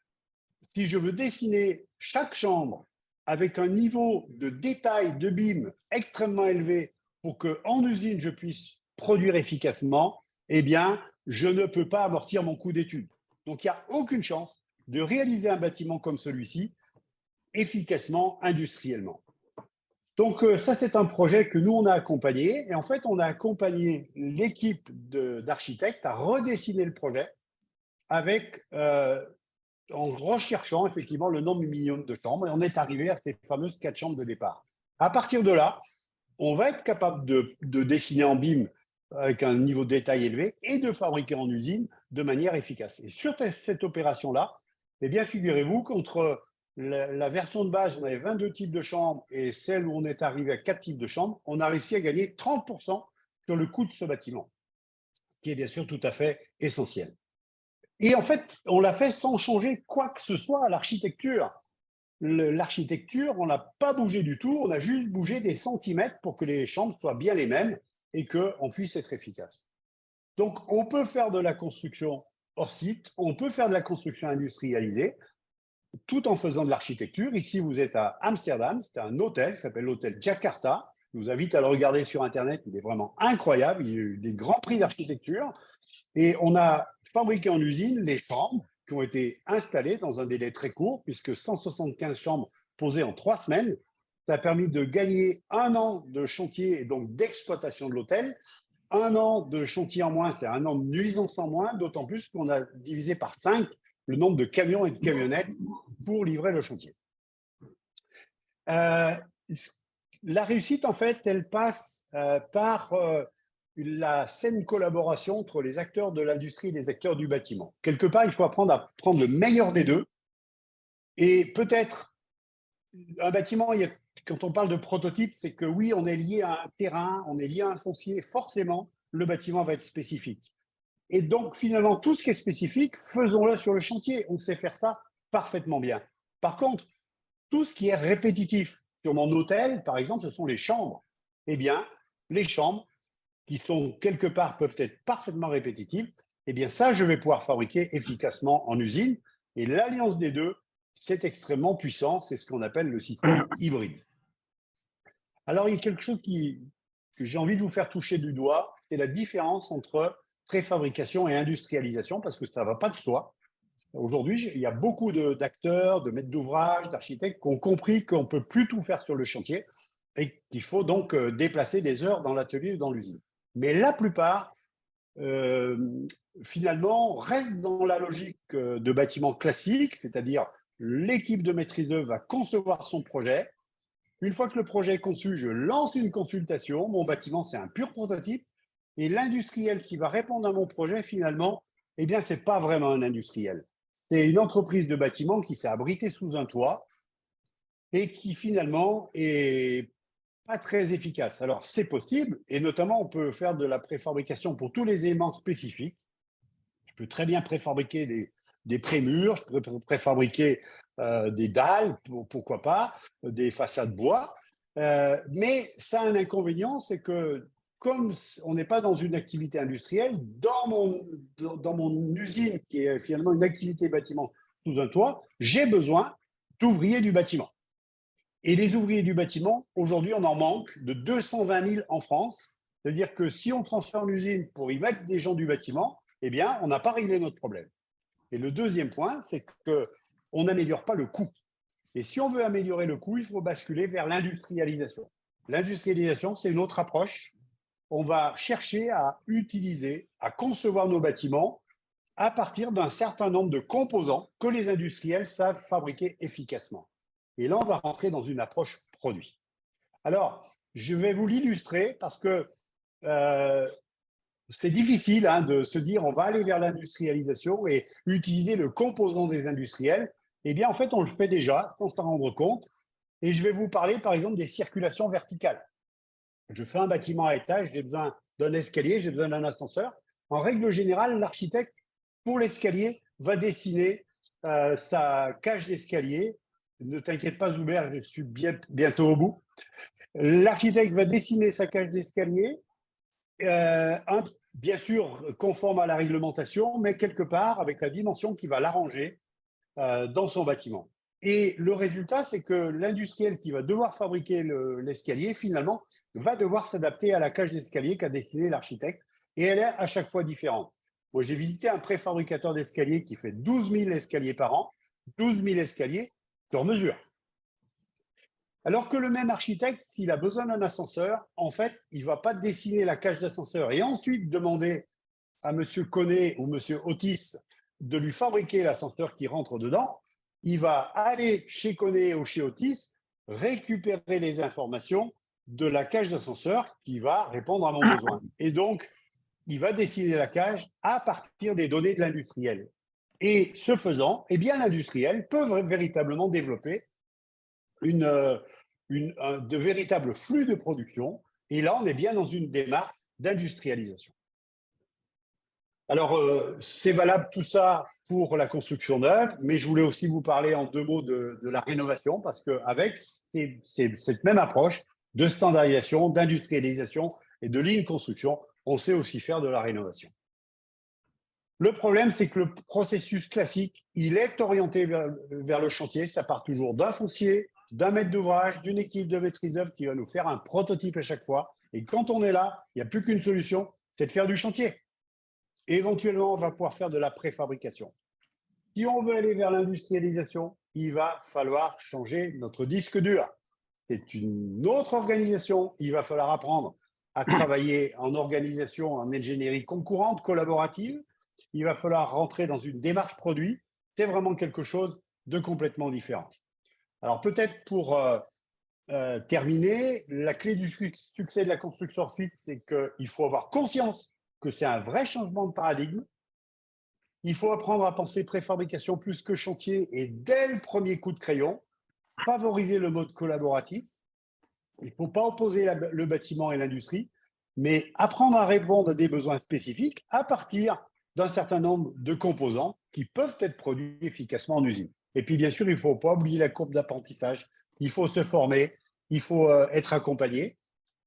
si je veux dessiner chaque chambre avec un niveau de détail de BIM extrêmement élevé pour qu'en usine, je puisse produire efficacement, eh bien, je ne peux pas amortir mon coût d'étude. Donc, il n'y a aucune chance de réaliser un bâtiment comme celui-ci efficacement, industriellement. Donc, ça, c'est un projet que nous, on a accompagné. Et en fait, on a accompagné l'équipe d'architectes à redessiner le projet avec, en recherchant effectivement le nombre minimum de chambres. Et on est arrivé à ces fameuses 4 chambres de départ. À partir de là, on va être capable de dessiner en BIM avec un niveau de détail élevé et de fabriquer en usine de manière efficace. Et sur cette opération-là, eh bien, figurez-vous qu'entre la version de base, on avait 22 types de chambres et celle où on est arrivé à 4 types de chambres, on a réussi à gagner 30% sur le coût de ce bâtiment, ce qui est bien sûr tout à fait essentiel. Et en fait, on l'a fait sans changer quoi que ce soit à l'architecture. L'architecture, on n'a pas bougé du tout, on a juste bougé des centimètres pour que les chambres soient bien les mêmes et qu'on puisse être efficace. Donc, on peut faire de la construction hors site, on peut faire de la construction industrialisée, tout en faisant de l'architecture. Ici, vous êtes à Amsterdam, c'est un hôtel qui s'appelle l'hôtel Jakarta. Je vous invite à le regarder sur Internet, il est vraiment incroyable, il y a eu des grands prix d'architecture. Et on a fabriqué en usine les chambres qui ont été installées dans un délai très court, puisque 175 chambres posées en 3 semaines. Ça a permis de gagner 1 an de chantier et donc d'exploitation de l'hôtel. 1 an de chantier en moins, c'est 1 an de nuisance en moins, d'autant plus qu'on a divisé par 5 le nombre de camions et de camionnettes pour livrer le chantier. la réussite, en fait, elle passe par la saine collaboration entre les acteurs de l'industrie et les acteurs du bâtiment. Quelque part, il faut apprendre à prendre le meilleur des deux. Et peut-être, un bâtiment, quand on parle de prototype, c'est que oui, on est lié à un terrain, on est lié à un foncier, forcément, le bâtiment va être spécifique. Et donc, finalement, tout ce qui est spécifique, faisons-le sur le chantier. On sait faire ça parfaitement bien. Par contre, tout ce qui est répétitif, sur mon hôtel, par exemple, ce sont les chambres. Eh bien, les chambres, qui sont quelque part, peuvent être parfaitement répétitives, eh bien, ça, je vais pouvoir fabriquer efficacement en usine. Et l'alliance des deux, c'est extrêmement puissant. C'est ce qu'on appelle le système hybride. Alors, il y a quelque chose que j'ai envie de vous faire toucher du doigt, c'est la différence entre préfabrication et industrialisation, parce que ça ne va pas de soi. Aujourd'hui, il y a beaucoup d'acteurs, de maîtres d'ouvrage, d'architectes qui ont compris qu'on ne peut plus tout faire sur le chantier et qu'il faut donc déplacer des heures dans l'atelier ou dans l'usine. Mais la plupart, finalement, restent dans la logique de bâtiment classique, c'est-à-dire l'équipe de maîtrise d'œuvre va concevoir son projet. Une fois que le projet est conçu, je lance une consultation. Mon bâtiment, c'est un pur prototype. Et l'industriel qui va répondre à mon projet, finalement, eh bien, ce n'est pas vraiment un industriel. C'est une entreprise de bâtiment qui s'est abritée sous un toit et qui, finalement, est pas très efficace. Alors, c'est possible, et notamment, on peut faire de la préfabrication pour tous les éléments spécifiques. Je peux très bien préfabriquer des prémurs, je peux préfabriquer des dalles, pourquoi pas, des façades bois. Mais ça a un inconvénient, c'est que comme on n'est pas dans une activité industrielle, dans mon usine, qui est finalement une activité bâtiment sous un toit, j'ai besoin d'ouvriers du bâtiment. Et les ouvriers du bâtiment, aujourd'hui, on en manque de 220 000 en France. C'est-à-dire que si on transforme l'usine pour y mettre des gens du bâtiment, eh bien, on n'a pas réglé notre problème. Et le deuxième point, c'est qu'on n'améliore pas le coût. Et si on veut améliorer le coût, il faut basculer vers l'industrialisation. L'industrialisation, c'est une autre approche. On va chercher à utiliser, à concevoir nos bâtiments à partir d'un certain nombre de composants que les industriels savent fabriquer efficacement. Et là, on va rentrer dans une approche produit. Alors, je vais vous l'illustrer parce que c'est difficile de se dire on va aller vers l'industrialisation et utiliser le composant des industriels. Eh bien, en fait, on le fait déjà sans s'en rendre compte. Et je vais vous parler, par exemple, des circulations verticales. Je fais un bâtiment à étage, j'ai besoin d'un escalier, j'ai besoin d'un ascenseur. En règle générale, l'architecte, pour l'escalier, va dessiner sa cage d'escalier. Ne t'inquiète pas, Zuber, je suis bientôt au bout. L'architecte va dessiner sa cage d'escalier, bien sûr conforme à la réglementation, mais quelque part avec la dimension qui va l'arranger dans son bâtiment. Et le résultat, c'est que l'industriel qui va devoir fabriquer l'escalier, finalement, va devoir s'adapter à la cage d'escalier qu'a dessinée l'architecte, et elle est à chaque fois différente. Moi, j'ai visité un préfabricateur d'escalier qui fait 12 000 escaliers par an, 12 000 escaliers sur mesure. Alors que le même architecte, s'il a besoin d'un ascenseur, en fait, il ne va pas dessiner la cage d'ascenseur et ensuite demander à M. Connet ou M. Otis de lui fabriquer l'ascenseur qui rentre dedans. Il va aller chez Connet ou chez Otis, récupérer les informations de la cage d'ascenseur qui va répondre à mon besoin. Et donc, il va dessiner la cage à partir des données de l'industriel. Et ce faisant, eh bien, l'industriel peut véritablement développer de véritables flux de production. Et là, on est bien dans une démarche d'industrialisation. Alors, c'est valable tout ça pour la construction neuve, mais je voulais aussi vous parler en deux mots de la rénovation, parce qu'avec cette même approche de standardisation, d'industrialisation et de ligne construction, on sait aussi faire de la rénovation. Le problème, c'est que le processus classique, il est orienté vers le chantier. Ça part toujours d'un foncier, d'un maître d'ouvrage, d'une équipe de maîtrise d'œuvre qui va nous faire un prototype à chaque fois. Et quand on est là, il n'y a plus qu'une solution, c'est de faire du chantier. Et éventuellement, on va pouvoir faire de la préfabrication. Si on veut aller vers l'industrialisation, il va falloir changer notre disque dur. C'est une autre organisation. Il va falloir apprendre à travailler en organisation, en ingénierie concurrente, collaborative. Il va falloir rentrer dans une démarche produit. C'est vraiment quelque chose de complètement différent. Alors peut-être pour terminer, la clé du succès de la construction hors site, c'est qu'il faut avoir conscience que c'est un vrai changement de paradigme. Il faut apprendre à penser préfabrication plus que chantier et dès le premier coup de crayon, favoriser le mode collaboratif. Il ne faut pas opposer le bâtiment et l'industrie, mais apprendre à répondre à des besoins spécifiques à partir d'un certain nombre de composants qui peuvent être produits efficacement en usine. Et puis, bien sûr, il ne faut pas oublier la courbe d'apprentissage. Il faut se former, il faut être accompagné.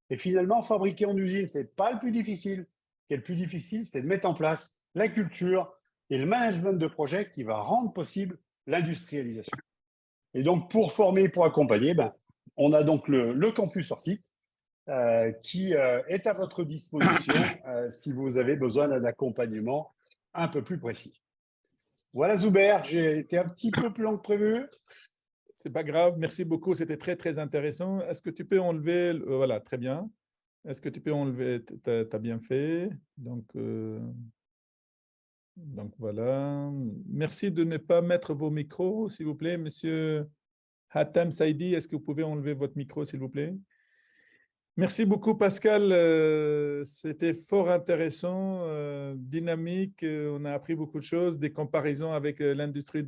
Et finalement, fabriquer en usine, ce n'est pas le plus difficile. Ce qui est le plus difficile, c'est de mettre en place la culture et le management de projet qui va rendre possible l'industrialisation. Et donc, pour former, pour accompagner, on a donc le campus hors site qui est à votre disposition si vous avez besoin d'un accompagnement un peu plus précis. Voilà, Zuber, j'ai été un petit peu plus long que prévu. C'est pas grave, merci beaucoup, c'était très, très intéressant. Est-ce que tu peux enlever, voilà, très bien. Est-ce que tu peux enlever, tu as bien fait. Donc voilà. Merci de ne pas mettre vos micros, s'il vous plaît. Monsieur Hatem Saidi, est-ce que vous pouvez enlever votre micro, s'il vous plaît? Merci beaucoup, Pascal. C'était fort intéressant, dynamique. On a appris beaucoup de choses, des comparaisons avec l'industrie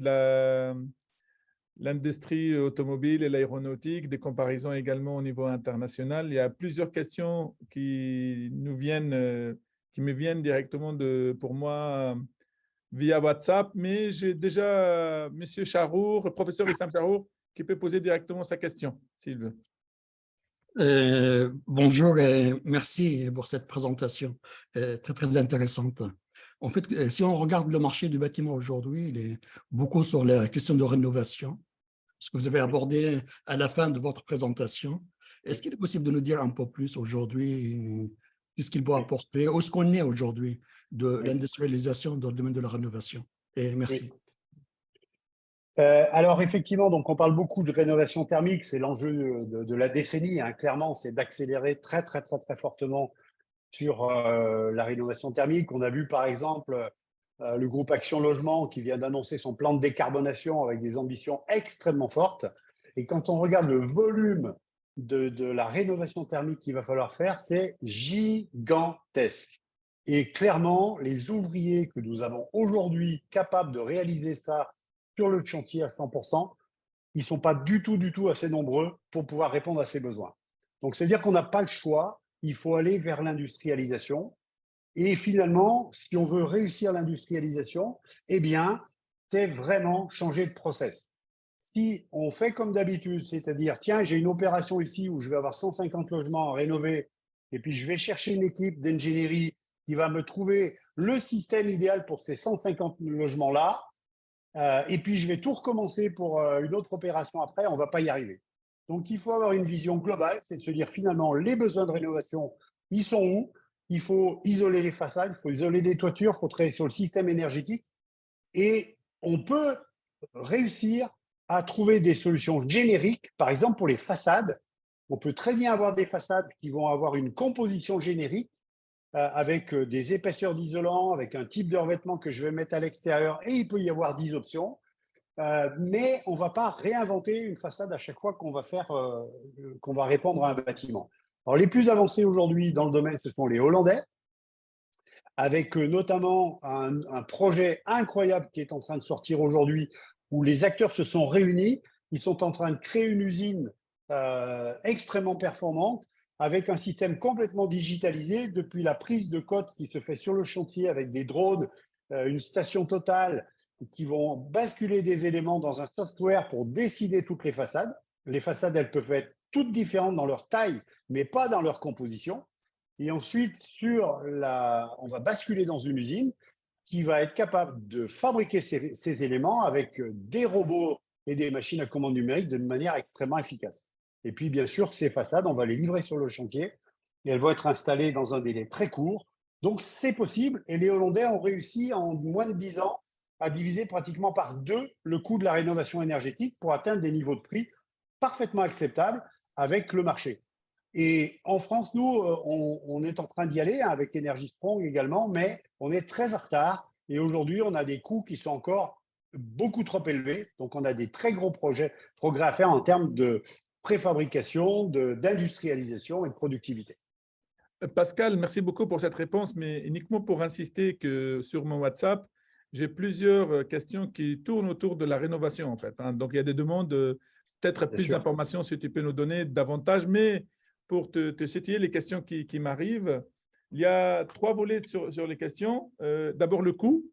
automobile et l'aéronautique, des comparaisons également au niveau international. Il y a plusieurs questions qui me viennent directement pour moi via WhatsApp, mais j'ai déjà Monsieur Charour, le professeur Issam Charour, qui peut poser directement sa question, s'il veut. Bonjour et merci pour cette présentation très, très intéressante. En fait, si on regarde le marché du bâtiment aujourd'hui, il est beaucoup sur la question de rénovation, ce que vous avez abordé à la fin de votre présentation. Est-ce qu'il est possible de nous dire un peu plus aujourd'hui qu'est-ce qu'il doit apporter, où est-ce qu'on est aujourd'hui de l'industrialisation dans le domaine de la rénovation? Et merci. Oui. Alors effectivement, donc on parle beaucoup de rénovation thermique, c'est l'enjeu de la décennie, hein, clairement, c'est d'accélérer très, très, très, très fortement sur la rénovation thermique. On a vu par exemple le groupe Action Logement qui vient d'annoncer son plan de décarbonation avec des ambitions extrêmement fortes. Et quand on regarde le volume de la rénovation thermique qu'il va falloir faire, c'est gigantesque. Et clairement, les ouvriers que nous avons aujourd'hui capables de réaliser ça sur le chantier à 100%, ils ne sont pas du tout assez nombreux pour pouvoir répondre à ces besoins. Donc, c'est-à-dire qu'on n'a pas le choix, il faut aller vers l'industrialisation. Et finalement, si on veut réussir l'industrialisation, eh bien, c'est vraiment changer de process. Si on fait comme d'habitude, c'est-à-dire, tiens, j'ai une opération ici où je vais avoir 150 logements à rénover, et puis je vais chercher une équipe d'ingénierie qui va me trouver le système idéal pour ces 150 logements-là, et puis je vais tout recommencer pour une autre opération après, on ne va pas y arriver. Donc, il faut avoir une vision globale, c'est de se dire finalement, les besoins de rénovation, ils sont où? Il faut isoler les façades, il faut isoler les toitures, il faut travailler sur le système énergétique. Et on peut réussir à trouver des solutions génériques, par exemple pour les façades. On peut très bien avoir des façades qui vont avoir une composition générique avec des épaisseurs d'isolant, avec un type de revêtement que je vais mettre à l'extérieur, et il peut y avoir 10 options. Mais on ne va pas réinventer une façade à chaque fois qu'on va répondre à un bâtiment. Alors, les plus avancés aujourd'hui dans le domaine, ce sont les Hollandais, avec notamment un projet incroyable qui est en train de sortir aujourd'hui, où les acteurs se sont réunis. Ils sont en train de créer une usine extrêmement performante, avec un système complètement digitalisé, depuis la prise de cote qui se fait sur le chantier avec des drones, une station totale, qui vont basculer des éléments dans un software pour décider toutes les façades. Les façades, elles peuvent être toutes différentes dans leur taille, mais pas dans leur composition. Et ensuite, on va basculer dans une usine qui va être capable de fabriquer ces éléments avec des robots et des machines à commande numérique de manière extrêmement efficace. Et puis, bien sûr, ces façades, on va les livrer sur le chantier et elles vont être installées dans un délai très court. Donc, c'est possible. Et les Hollandais ont réussi en moins de 10 ans à diviser pratiquement par 2 le coût de la rénovation énergétique pour atteindre des niveaux de prix parfaitement acceptables avec le marché. Et en France, nous, on est en train d'y aller, hein, avec Energy Strong également, mais on est très en retard. Et aujourd'hui, on a des coûts qui sont encore beaucoup trop élevés. Donc, on a des très gros progrès à faire en termes de préfabrication, d'industrialisation et de productivité. Pascal, merci beaucoup pour cette réponse, mais uniquement pour insister que sur mon WhatsApp, j'ai plusieurs questions qui tournent autour de la rénovation, en fait. Donc, il y a des demandes, peut-être plus d'informations si tu peux nous donner davantage, mais pour te situer les questions qui m'arrivent, il y a 3 volets sur les questions. D'abord, le coût.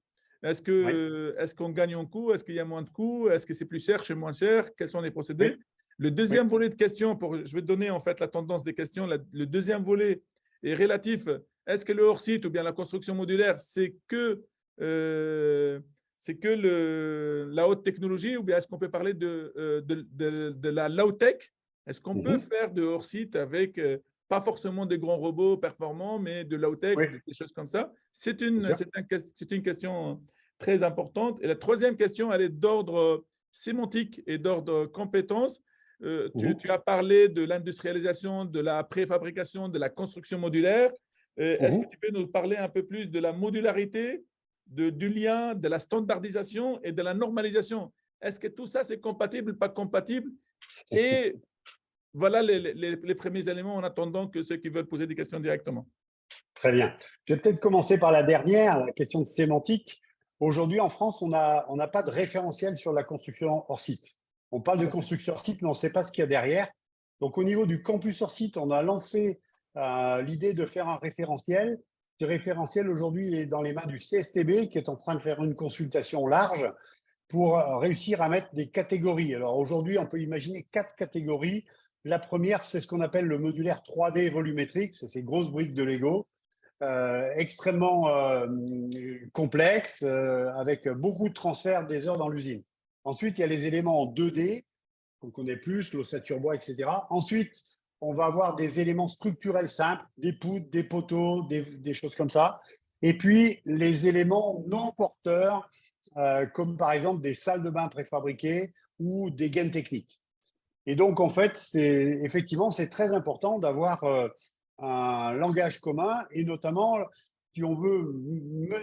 Est-ce qu'on gagne en coût? Est-ce qu'il y a moins de coûts? Est-ce que c'est plus cher, chez moins cher? Quels sont les procédés? Oui. Le deuxième volet de questions, je vais te donner en fait la tendance des questions. Le deuxième volet est relatif. Est-ce que le hors-site ou bien la construction modulaire, c'est que la haute technologie ou bien est-ce qu'on peut parler de la low-tech? Est-ce qu'on peut faire de hors-site avec pas forcément des grands robots performants, mais de low-tech, des choses comme ça? C'est une question très importante. Et la troisième question, elle est d'ordre sémantique et d'ordre compétence. Tu as parlé de l'industrialisation, de la préfabrication, de la construction modulaire. Est-ce que tu peux nous parler un peu plus de la modularité, du lien, de la standardisation et de la normalisation? Est-ce que tout ça, c'est compatible, pas compatible? Et voilà les premiers éléments en attendant que ceux qui veulent poser des questions directement. Très bien. Je vais peut-être commencer par la dernière, la question de sémantique. Aujourd'hui, en France, on n'a pas de référentiel sur la construction hors site. On parle de construction hors site, mais on ne sait pas ce qu'il y a derrière. Donc, au niveau du campus hors site, on a lancé l'idée de faire un référentiel. Ce référentiel, aujourd'hui, il est dans les mains du CSTB, qui est en train de faire une consultation large pour réussir à mettre des catégories. Alors, aujourd'hui, on peut imaginer 4 catégories. La première, c'est ce qu'on appelle le modulaire 3D volumétrique, c'est ces grosses briques de Lego, extrêmement complexes, avec beaucoup de transferts des heures dans l'usine. Ensuite, il y a les éléments en 2D, qu'on connaît plus, l'ossature bois, etc. Ensuite, on va avoir des éléments structurels simples, des poutres, des poteaux, des choses comme ça. Et puis, les éléments non porteurs, comme par exemple des salles de bain préfabriquées ou des gaines techniques. Et donc, en fait, effectivement, c'est très important d'avoir un langage commun et notamment, si on veut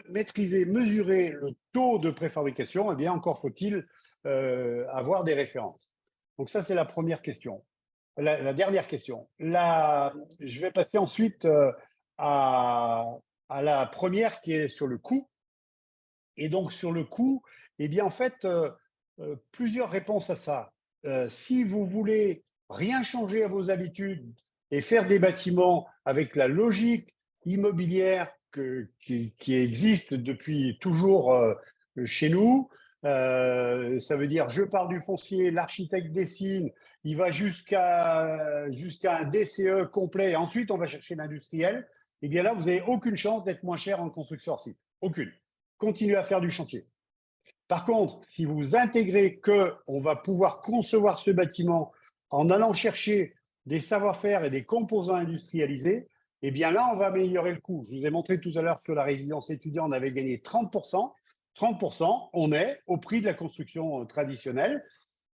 maîtriser, mesurer le taux de préfabrication, eh bien, encore faut-il avoir des références. Donc, ça, c'est la première question. La dernière question. Je vais passer ensuite à la première qui est sur le coût. Et donc, sur le coût, eh bien, en fait, plusieurs réponses à ça. Si vous voulez rien changer à vos habitudes et faire des bâtiments avec la logique immobilière qui existe depuis toujours chez nous, ça veut dire je pars du foncier, l'architecte dessine, il va jusqu'à un DCE complet et ensuite on va chercher l'industriel, et bien là, vous n'avez aucune chance d'être moins cher en construction hors site. Aucune. Continuez à faire du chantier. Par contre, si vous intégrez qu'on va pouvoir concevoir ce bâtiment en allant chercher des savoir-faire et des composants industrialisés, eh bien là, on va améliorer le coût. Je vous ai montré tout à l'heure que la résidence étudiante, on avait gagné 30%. 30%, on est au prix de la construction traditionnelle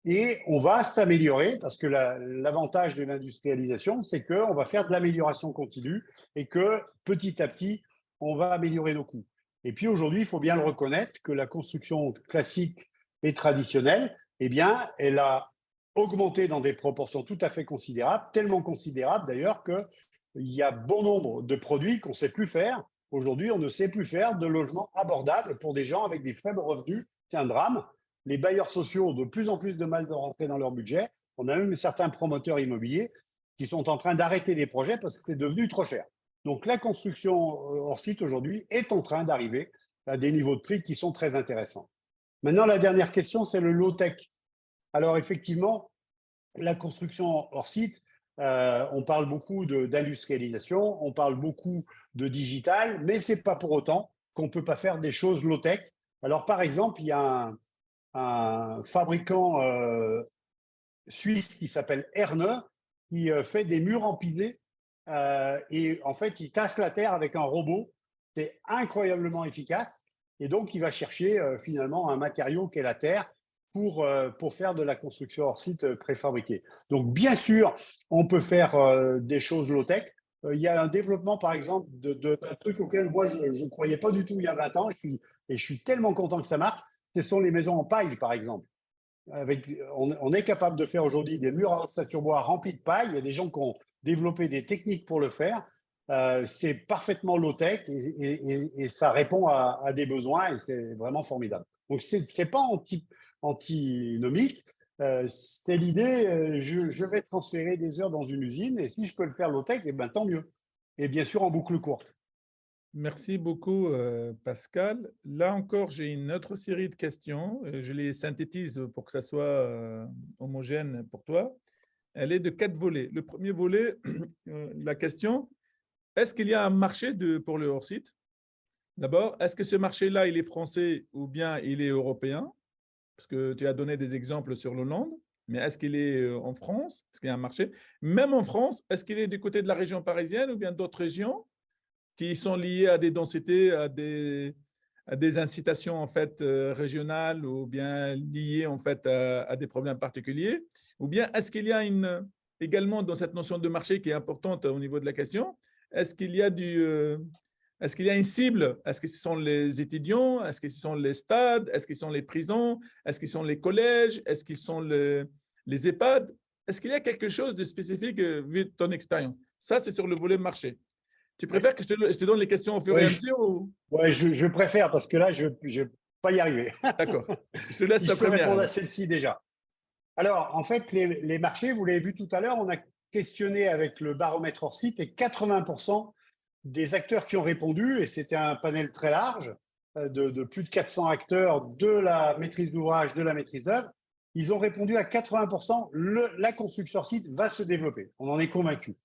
et on va s'améliorer parce que l'avantage de l'industrialisation, c'est qu'on va faire de l'amélioration continue et que petit à petit, on va améliorer nos coûts. Et puis aujourd'hui, il faut bien le reconnaître que la construction classique et traditionnelle, eh bien, elle a augmenté dans des proportions tout à fait considérables, tellement considérables d'ailleurs qu'il y a bon nombre de produits qu'on ne sait plus faire. Aujourd'hui, on ne sait plus faire de logements abordables pour des gens avec des faibles revenus. C'est un drame. Les bailleurs sociaux ont de plus en plus de mal de rentrer dans leur budget. On a même certains promoteurs immobiliers qui sont en train d'arrêter les projets parce que c'est devenu trop cher. Donc, la construction hors site aujourd'hui est en train d'arriver à des niveaux de prix qui sont très intéressants. Maintenant, la dernière question, c'est le low-tech. Alors, effectivement, la construction hors site, on parle beaucoup d'industrialisation, on parle beaucoup de digital, mais ce n'est pas pour autant qu'on ne peut pas faire des choses low-tech. Alors, par exemple, il y a un fabricant suisse qui s'appelle Erne, qui fait des murs empilés. Et en fait, il tasse la terre avec un robot. C'est incroyablement efficace. Et donc, il va chercher finalement un matériau qu'est la terre pour faire de la construction hors site préfabriquée. Donc, bien sûr, on peut faire des choses low-tech. Il y a un développement, par exemple, d'un truc auquel moi, je ne croyais pas du tout il y a 20 ans. Et je suis tellement content que ça marche. Ce sont les maisons en paille, par exemple. on est capable de faire aujourd'hui des murs en ossature bois remplis de paille. Il y a des gens qui ont développé des techniques pour le faire. C'est parfaitement low-tech et ça répond à des besoins et c'est vraiment formidable. Donc, ce n'est pas antinomique. C'était l'idée, je vais transférer des heures dans une usine et si je peux le faire low-tech, eh ben, tant mieux. Et bien sûr, en boucle courte. Merci beaucoup, Pascal. Là encore, j'ai une autre série de questions. Je les synthétise pour que ça soit homogène pour toi. Elle est de 4 volets. Le premier volet, la question, est-ce qu'il y a un marché pour le hors-site? D'abord, est-ce que ce marché-là, il est français ou bien il est européen? Parce que tu as donné des exemples sur l'Hollande, mais est-ce qu'il est en France? Est-ce qu'il y a un marché? Même en France, est-ce qu'il est du côté de la région parisienne ou bien d'autres régions qui sont liées à des densités, à des incitations en fait régionales ou bien liées en fait à des problèmes particuliers? Ou bien est-ce qu'il y a également dans cette notion de marché qui est importante au niveau de la question, est-ce qu'il y a est-ce qu'il y a une cible? Est-ce que ce sont les étudiants? Est-ce que ce sont les stades? Est-ce que ce sont les prisons? Est-ce que ce sont les collèges? Est-ce que ce sont les EHPAD? Est-ce qu'il y a quelque chose de spécifique vu de ton expérience? Ça, c'est sur le volet marché. Tu préfères que je te donne les questions au fur et à mesure ou... Oui, je préfère parce que là, je ne vais pas y arriver. D'accord. Je te laisse Si la je peux première. répondre à celle-ci déjà. Alors, en fait, les marchés, vous l'avez vu tout à l'heure, on a questionné avec le baromètre hors site et 80% des acteurs qui ont répondu, et c'était un panel très large, de plus de 400 acteurs de la maîtrise d'ouvrage, de la maîtrise d'œuvre, ils ont répondu à 80%, la construction hors site va se développer. On en est convaincu.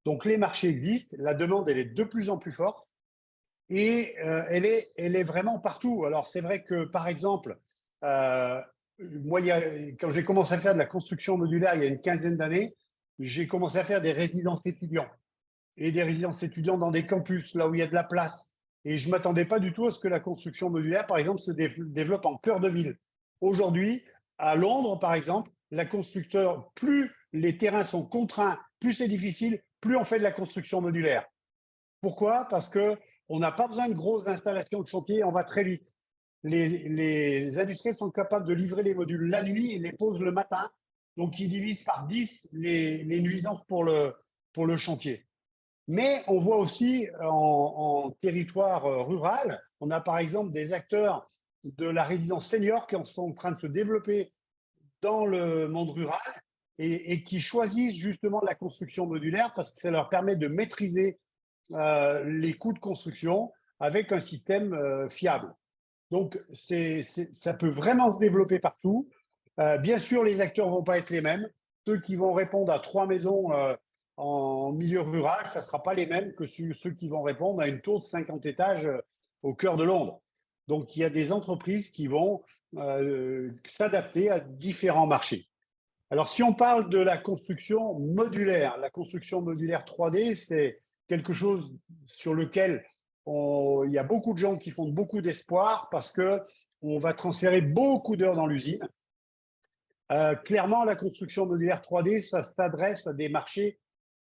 Donc, les marchés existent, la demande, elle est de plus en plus forte et elle est vraiment partout. Alors, c'est vrai que, par exemple, moi, quand j'ai commencé à faire de la construction modulaire il y a une quinzaine d'années, j'ai commencé à faire des résidences étudiants et des résidences étudiants dans des campus, là où il y a de la place. Et je ne m'attendais pas du tout à ce que la construction modulaire, par exemple, se développe en cœur de ville. Aujourd'hui, à Londres, par exemple, la constructeur, plus les terrains sont contraints, plus c'est difficile, plus on fait de la construction modulaire. Pourquoi? Parce qu'on n'a pas besoin de grosses installations de chantier, on va très vite. Les industriels sont capables de livrer les modules la nuit et les posent le matin. Donc, ils divisent par 10 les nuisances pour le chantier. Mais on voit aussi en territoire rural, on a par exemple des acteurs de la résidence senior qui sont en train de se développer dans le monde rural et qui choisissent justement la construction modulaire parce que ça leur permet de maîtriser les coûts de construction avec un système fiable. Donc, ça peut vraiment se développer partout. Bien sûr, les acteurs ne vont pas être les mêmes. Ceux qui vont répondre à 3 maisons en milieu rural, ça ne sera pas les mêmes que ceux qui vont répondre à une tour de 50 étages au cœur de Londres. Donc, il y a des entreprises qui vont s'adapter à différents marchés. Alors, si on parle de la construction modulaire 3D, c'est quelque chose sur lequel il y a beaucoup de gens qui font beaucoup d'espoir parce qu'on va transférer beaucoup d'heures dans l'usine. Clairement, la construction modulaire 3D, ça s'adresse à des marchés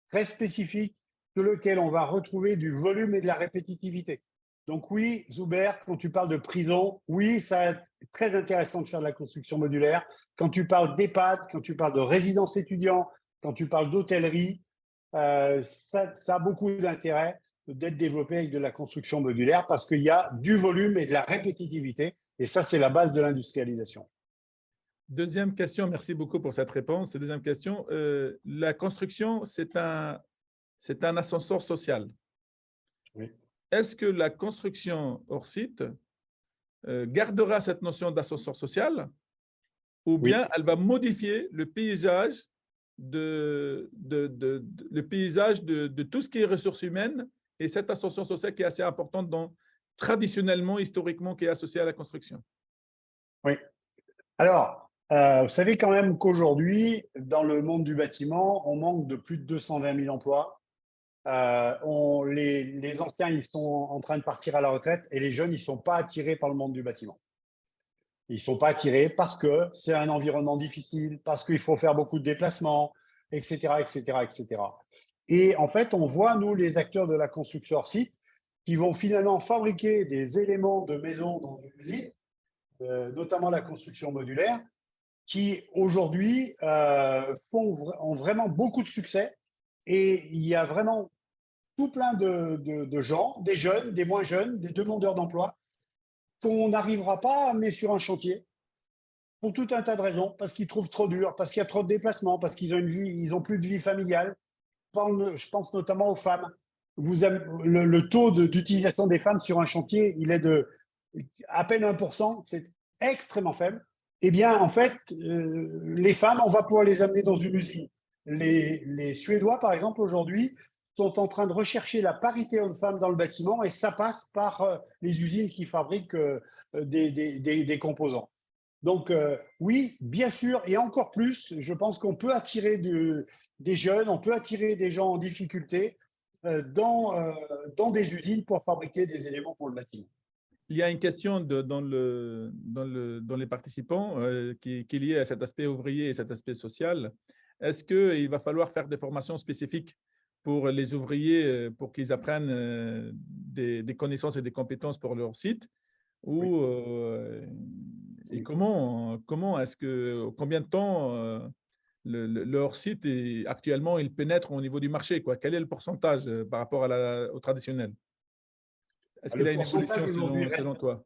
très spécifiques sur lesquels on va retrouver du volume et de la répétitivité. Donc oui, Zuber, quand tu parles de prison, oui, c'est très intéressant de faire de la construction modulaire. Quand tu parles d'EHPAD, quand tu parles de résidence étudiant, quand tu parles d'hôtellerie, ça a beaucoup d'intérêt d'être développé avec de la construction modulaire parce qu'il y a du volume et de la répétitivité. Et ça, c'est la base de l'industrialisation. Deuxième question, merci beaucoup pour cette réponse. Deuxième question, la construction, c'est un ascenseur social. Oui. Est-ce que la construction hors site gardera cette notion d'ascenseur social ou bien elle va modifier le paysage de tout ce qui est ressources humaines et cette ascension sociale qui est assez importante traditionnellement, historiquement, qui est associée à la construction? Oui. Alors, vous savez quand même qu'aujourd'hui, dans le monde du bâtiment, on manque de plus de 220 000 emplois. Les anciens, ils sont en train de partir à la retraite et les jeunes, ils ne sont pas attirés par le monde du bâtiment. Ils ne sont pas attirés parce que c'est un environnement difficile, parce qu'il faut faire beaucoup de déplacements, etc., etc., etc. Et en fait, on voit, nous, les acteurs de la construction hors site, qui vont finalement fabriquer des éléments de maison dans une usine, notamment la construction modulaire, qui aujourd'hui ont vraiment beaucoup de succès. Et il y a vraiment tout plein de gens, des jeunes, des moins jeunes, des demandeurs d'emploi, qu'on n'arrivera pas à amener sur un chantier pour tout un tas de raisons, parce qu'ils trouvent trop dur, parce qu'il y a trop de déplacements, parce qu'ils ont une vie, ils ont plus de vie familiale. Je pense notamment aux femmes. Le taux d'utilisation des femmes sur un chantier, il est de à peine 1%, c'est extrêmement faible. Eh bien, en fait, les femmes, on va pouvoir les amener dans une usine. Les Suédois, par exemple, aujourd'hui, sont en train de rechercher la parité homme-femme dans le bâtiment et ça passe par les usines qui fabriquent des composants. Donc, oui, bien sûr, et encore plus, je pense qu'on peut attirer des jeunes, on peut attirer des gens en difficulté dans des usines pour fabriquer des éléments pour le bâtiment. Il y a une question dans les participants qui est liée à cet aspect ouvrier et cet aspect social. Est-ce qu'il va falloir faire des formations spécifiques pour les ouvriers pour qu'ils apprennent des connaissances et des compétences pour leur site? Ou, et combien de temps le hors-site actuellement il pénètre au niveau du marché, quoi? Quel est le pourcentage par rapport au traditionnel? Est-ce qu'il y a une évolution selon toi?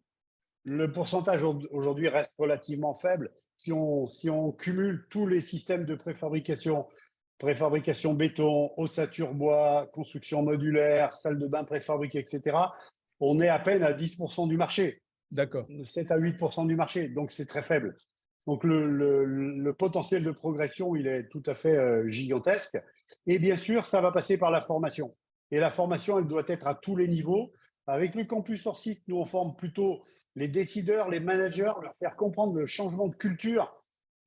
Le pourcentage aujourd'hui reste relativement faible. Si on cumule tous les systèmes de préfabrication béton, ossature bois, construction modulaire, salle de bain préfabriquée, etc., on est à peine à 10% du marché. D'accord. 7 à 8% du marché, donc c'est très faible. Donc le potentiel de progression, il est tout à fait gigantesque. Et bien sûr, ça va passer par la formation. Et la formation, elle doit être à tous les niveaux. Avec le campus hors site, nous, on forme plutôt les décideurs, les managers, leur faire comprendre le changement de culture.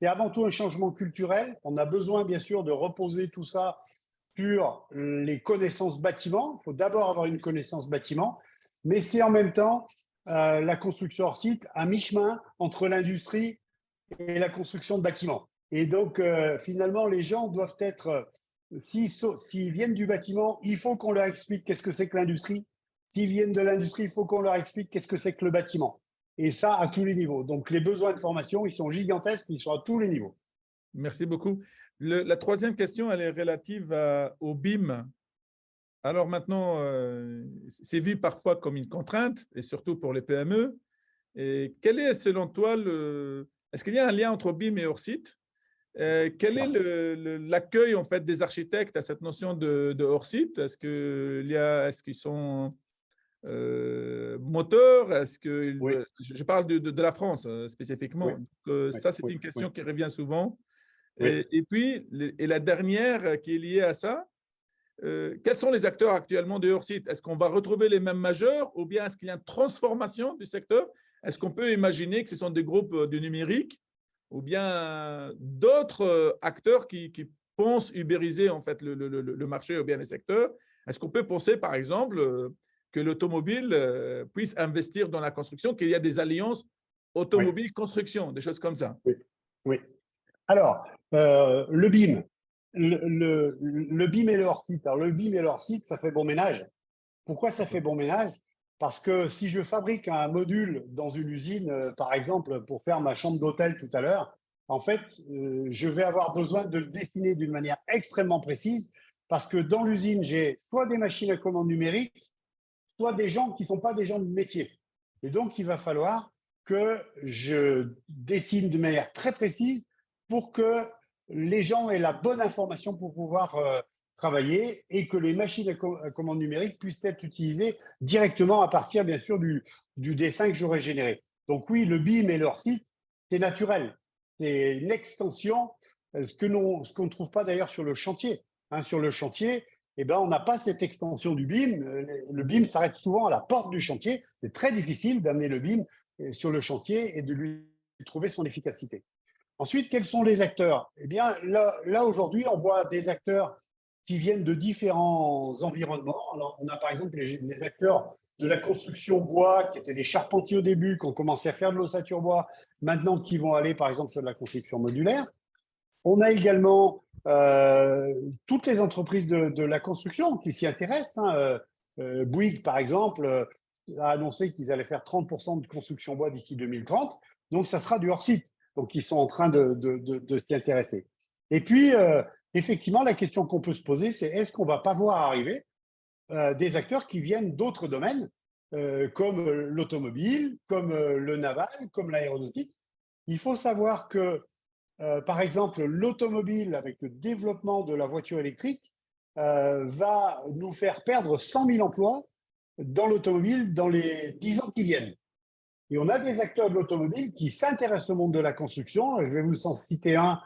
C'est avant tout un changement culturel. On a besoin, bien sûr, de reposer tout ça sur les connaissances bâtiment. Il faut d'abord avoir une connaissance bâtiment, mais c'est en même temps la construction hors site à mi-chemin entre l'industrie et la construction de bâtiments. Et donc, finalement, les gens doivent être, s'ils viennent du bâtiment, il faut qu'on leur explique qu'est-ce que c'est que l'industrie. S'ils viennent de l'industrie, il faut qu'on leur explique qu'est-ce que c'est que le bâtiment. Et ça, à tous les niveaux. Donc, les besoins de formation, ils sont gigantesques, ils sont à tous les niveaux. Merci beaucoup. La troisième question, elle est relative au BIM. Alors maintenant, c'est vu parfois comme une contrainte, et surtout pour les PME. Et quel est, selon toi, est-ce qu'il y a un lien entre BIM et hors-site? Quel est l'accueil en fait des architectes à cette notion de hors-site? Est-ce qu'ils sont moteurs? Oui. Je parle de la France spécifiquement. Oui. Donc, ça, c'est une question qui revient souvent. Et puis, la dernière qui est liée à ça, quels sont les acteurs actuellement de hors-site? Est-ce qu'on va retrouver les mêmes majeurs ou bien est-ce qu'il y a une transformation du secteur? Est-ce qu'on peut imaginer que ce sont des groupes du numérique ou bien d'autres acteurs qui pensent ubériser en fait le marché ou bien les secteurs? Est-ce qu'on peut penser, par exemple, que l'automobile puisse investir dans la construction, qu'il y a des alliances automobile-construction, des choses comme ça? Oui. Alors, le BIM. Le BIM et le hors-site. Alors, le BIM et le hors-site, ça fait bon ménage. Pourquoi ça fait bon ménage? Parce que si je fabrique un module dans une usine, par exemple, pour faire ma chambre d'hôtel tout à l'heure, en fait, je vais avoir besoin de le dessiner d'une manière extrêmement précise parce que dans l'usine, j'ai soit des machines à commande numérique, soit des gens qui ne sont pas des gens de métier. Et donc, il va falloir que je dessine de manière très précise pour que les gens aient la bonne information pour pouvoir travailler et que les machines à commande numérique puissent être utilisées directement à partir, bien sûr, du dessin que j'aurais généré. Donc oui, le BIM et le hors-site, c'est naturel. C'est une extension, ce qu'on ne trouve pas d'ailleurs sur le chantier. Sur le chantier, on n'a pas cette extension du BIM. Le BIM s'arrête souvent à la porte du chantier. C'est très difficile d'amener le BIM sur le chantier et de lui trouver son efficacité. Ensuite, quels sont les acteurs? Là aujourd'hui, on voit des acteurs qui viennent de différents environnements. Alors, on a par exemple les acteurs de la construction bois, qui étaient des charpentiers au début, qui ont commencé à faire de l'ossature bois, maintenant qui vont aller par exemple sur de la construction modulaire. On a également toutes les entreprises de la construction qui s'y intéressent. Bouygues, par exemple, a annoncé qu'ils allaient faire 30% de construction bois d'ici 2030. Donc, ça sera du hors-site. donc ils sont en train de s'y intéresser. Et puis, effectivement, la question qu'on peut se poser, c'est est-ce qu'on ne va pas voir arriver des acteurs qui viennent d'autres domaines, comme l'automobile, comme le naval, comme l'aéronautique. Il faut savoir que, par exemple, l'automobile, avec le développement de la voiture électrique, va nous faire perdre 100 000 emplois dans l'automobile dans les 10 ans qui viennent. Et on a des acteurs de l'automobile qui s'intéressent au monde de la construction. Je vais vous en citer un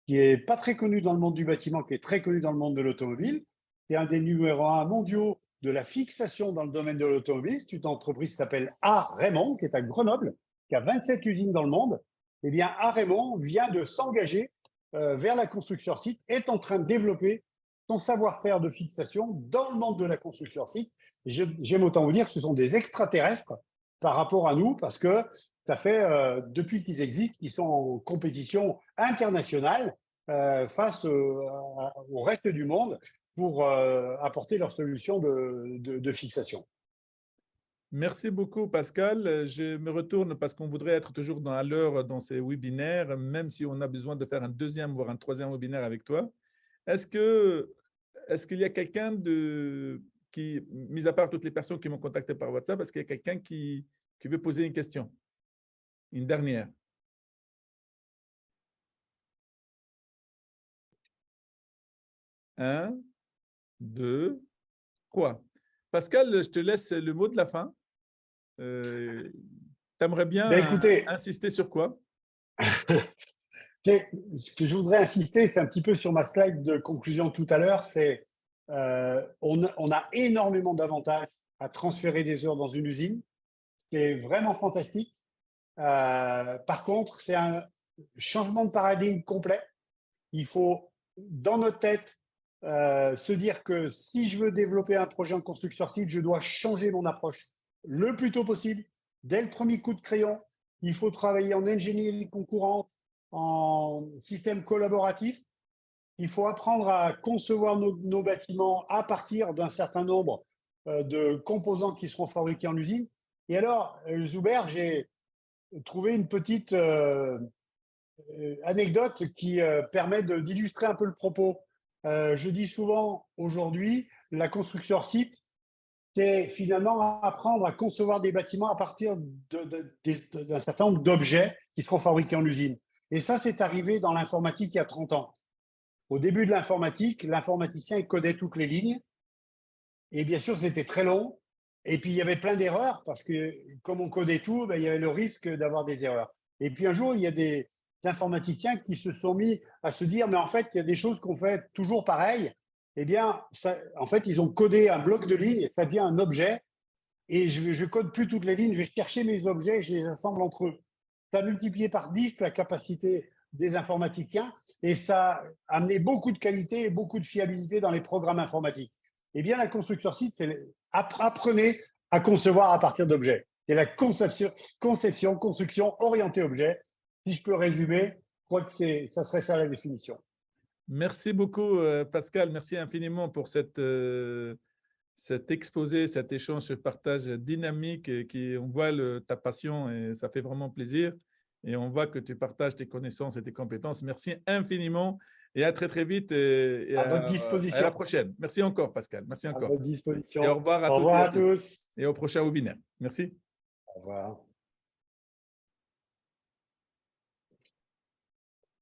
qui n'est pas très connu dans le monde du bâtiment, qui est très connu dans le monde de l'automobile. C'est un des numéros 1 mondiaux de la fixation dans le domaine de l'automobile. C'est une entreprise qui s'appelle A. Raymond, qui est à Grenoble, qui a 27 usines dans le monde. Eh bien, A. Raymond vient de s'engager vers la construction site, est en train de développer son savoir-faire de fixation dans le monde de la construction site. J'aime autant vous dire que ce sont des extraterrestres par rapport à nous, parce que ça fait, depuis qu'ils existent, qu'ils sont en compétition internationale face au reste du monde pour apporter leurs solutions de fixation. Merci beaucoup, Pascal. Je me retourne parce qu'on voudrait être toujours à l'heure dans ces webinaires, même si on a besoin de faire un deuxième, voire un troisième webinaire avec toi. Est-ce qu'il y a quelqu'un qui, mis à part toutes les personnes qui m'ont contacté par WhatsApp, est-ce qu'il y a quelqu'un qui veut poser une question? Une dernière. Un, deux, trois. Pascal, je te laisse le mot de la fin. Tu aimerais bien insister sur quoi? Ce que je voudrais insister, c'est un petit peu sur ma slide de conclusion tout à l'heure, c'est on a énormément d'avantages à transférer des heures dans une usine. C'est vraiment fantastique. Par contre, c'est un changement de paradigme complet. Il faut, dans notre tête, se dire que si je veux développer un projet en construction site, je dois changer mon approche le plus tôt possible. Dès le premier coup de crayon, il faut travailler en ingénierie concurrente, en système collaboratif. Il faut apprendre à concevoir nos bâtiments à partir d'un certain nombre de composants qui seront fabriqués en usine. Et alors, Zuber, j'ai trouvé une petite anecdote qui permet d'illustrer un peu le propos. Je dis souvent aujourd'hui, la construction hors site, c'est finalement apprendre à concevoir des bâtiments à partir d'un certain nombre d'objets qui seront fabriqués en usine. Et ça, c'est arrivé dans l'informatique il y a 30 ans. Au début de l'informatique, l'informaticien codait toutes les lignes. Et bien sûr, c'était très long. Et puis, il y avait plein d'erreurs parce que comme on codait tout, il y avait le risque d'avoir des erreurs. Et puis, un jour, il y a des informaticiens qui se sont mis à se dire, mais en fait, il y a des choses qu'on fait toujours pareil. Eh bien, en fait, ils ont codé un bloc de lignes et ça devient un objet. Et je ne code plus toutes les lignes, je vais chercher mes objets et je les assemble entre eux. Ça a multiplié par 10 la capacité des informaticiens et ça a amené beaucoup de qualité et beaucoup de fiabilité dans les programmes informatiques. Eh bien, la construction site, c'est apprenez à concevoir à partir d'objets. Et la conception, construction orientée objet. Si je peux résumer, je crois que ça serait ça la définition. Merci beaucoup, Pascal. Merci infiniment pour cet exposé, cet échange, ce partage dynamique. On voit ta passion et ça fait vraiment plaisir. Et on voit que tu partages tes connaissances et tes compétences. Merci infiniment et à très, très vite. Et à votre disposition. À la prochaine. Merci encore, Pascal. Merci encore. À votre disposition. Et au revoir à tous. Et au prochain webinaire. Merci. Au revoir.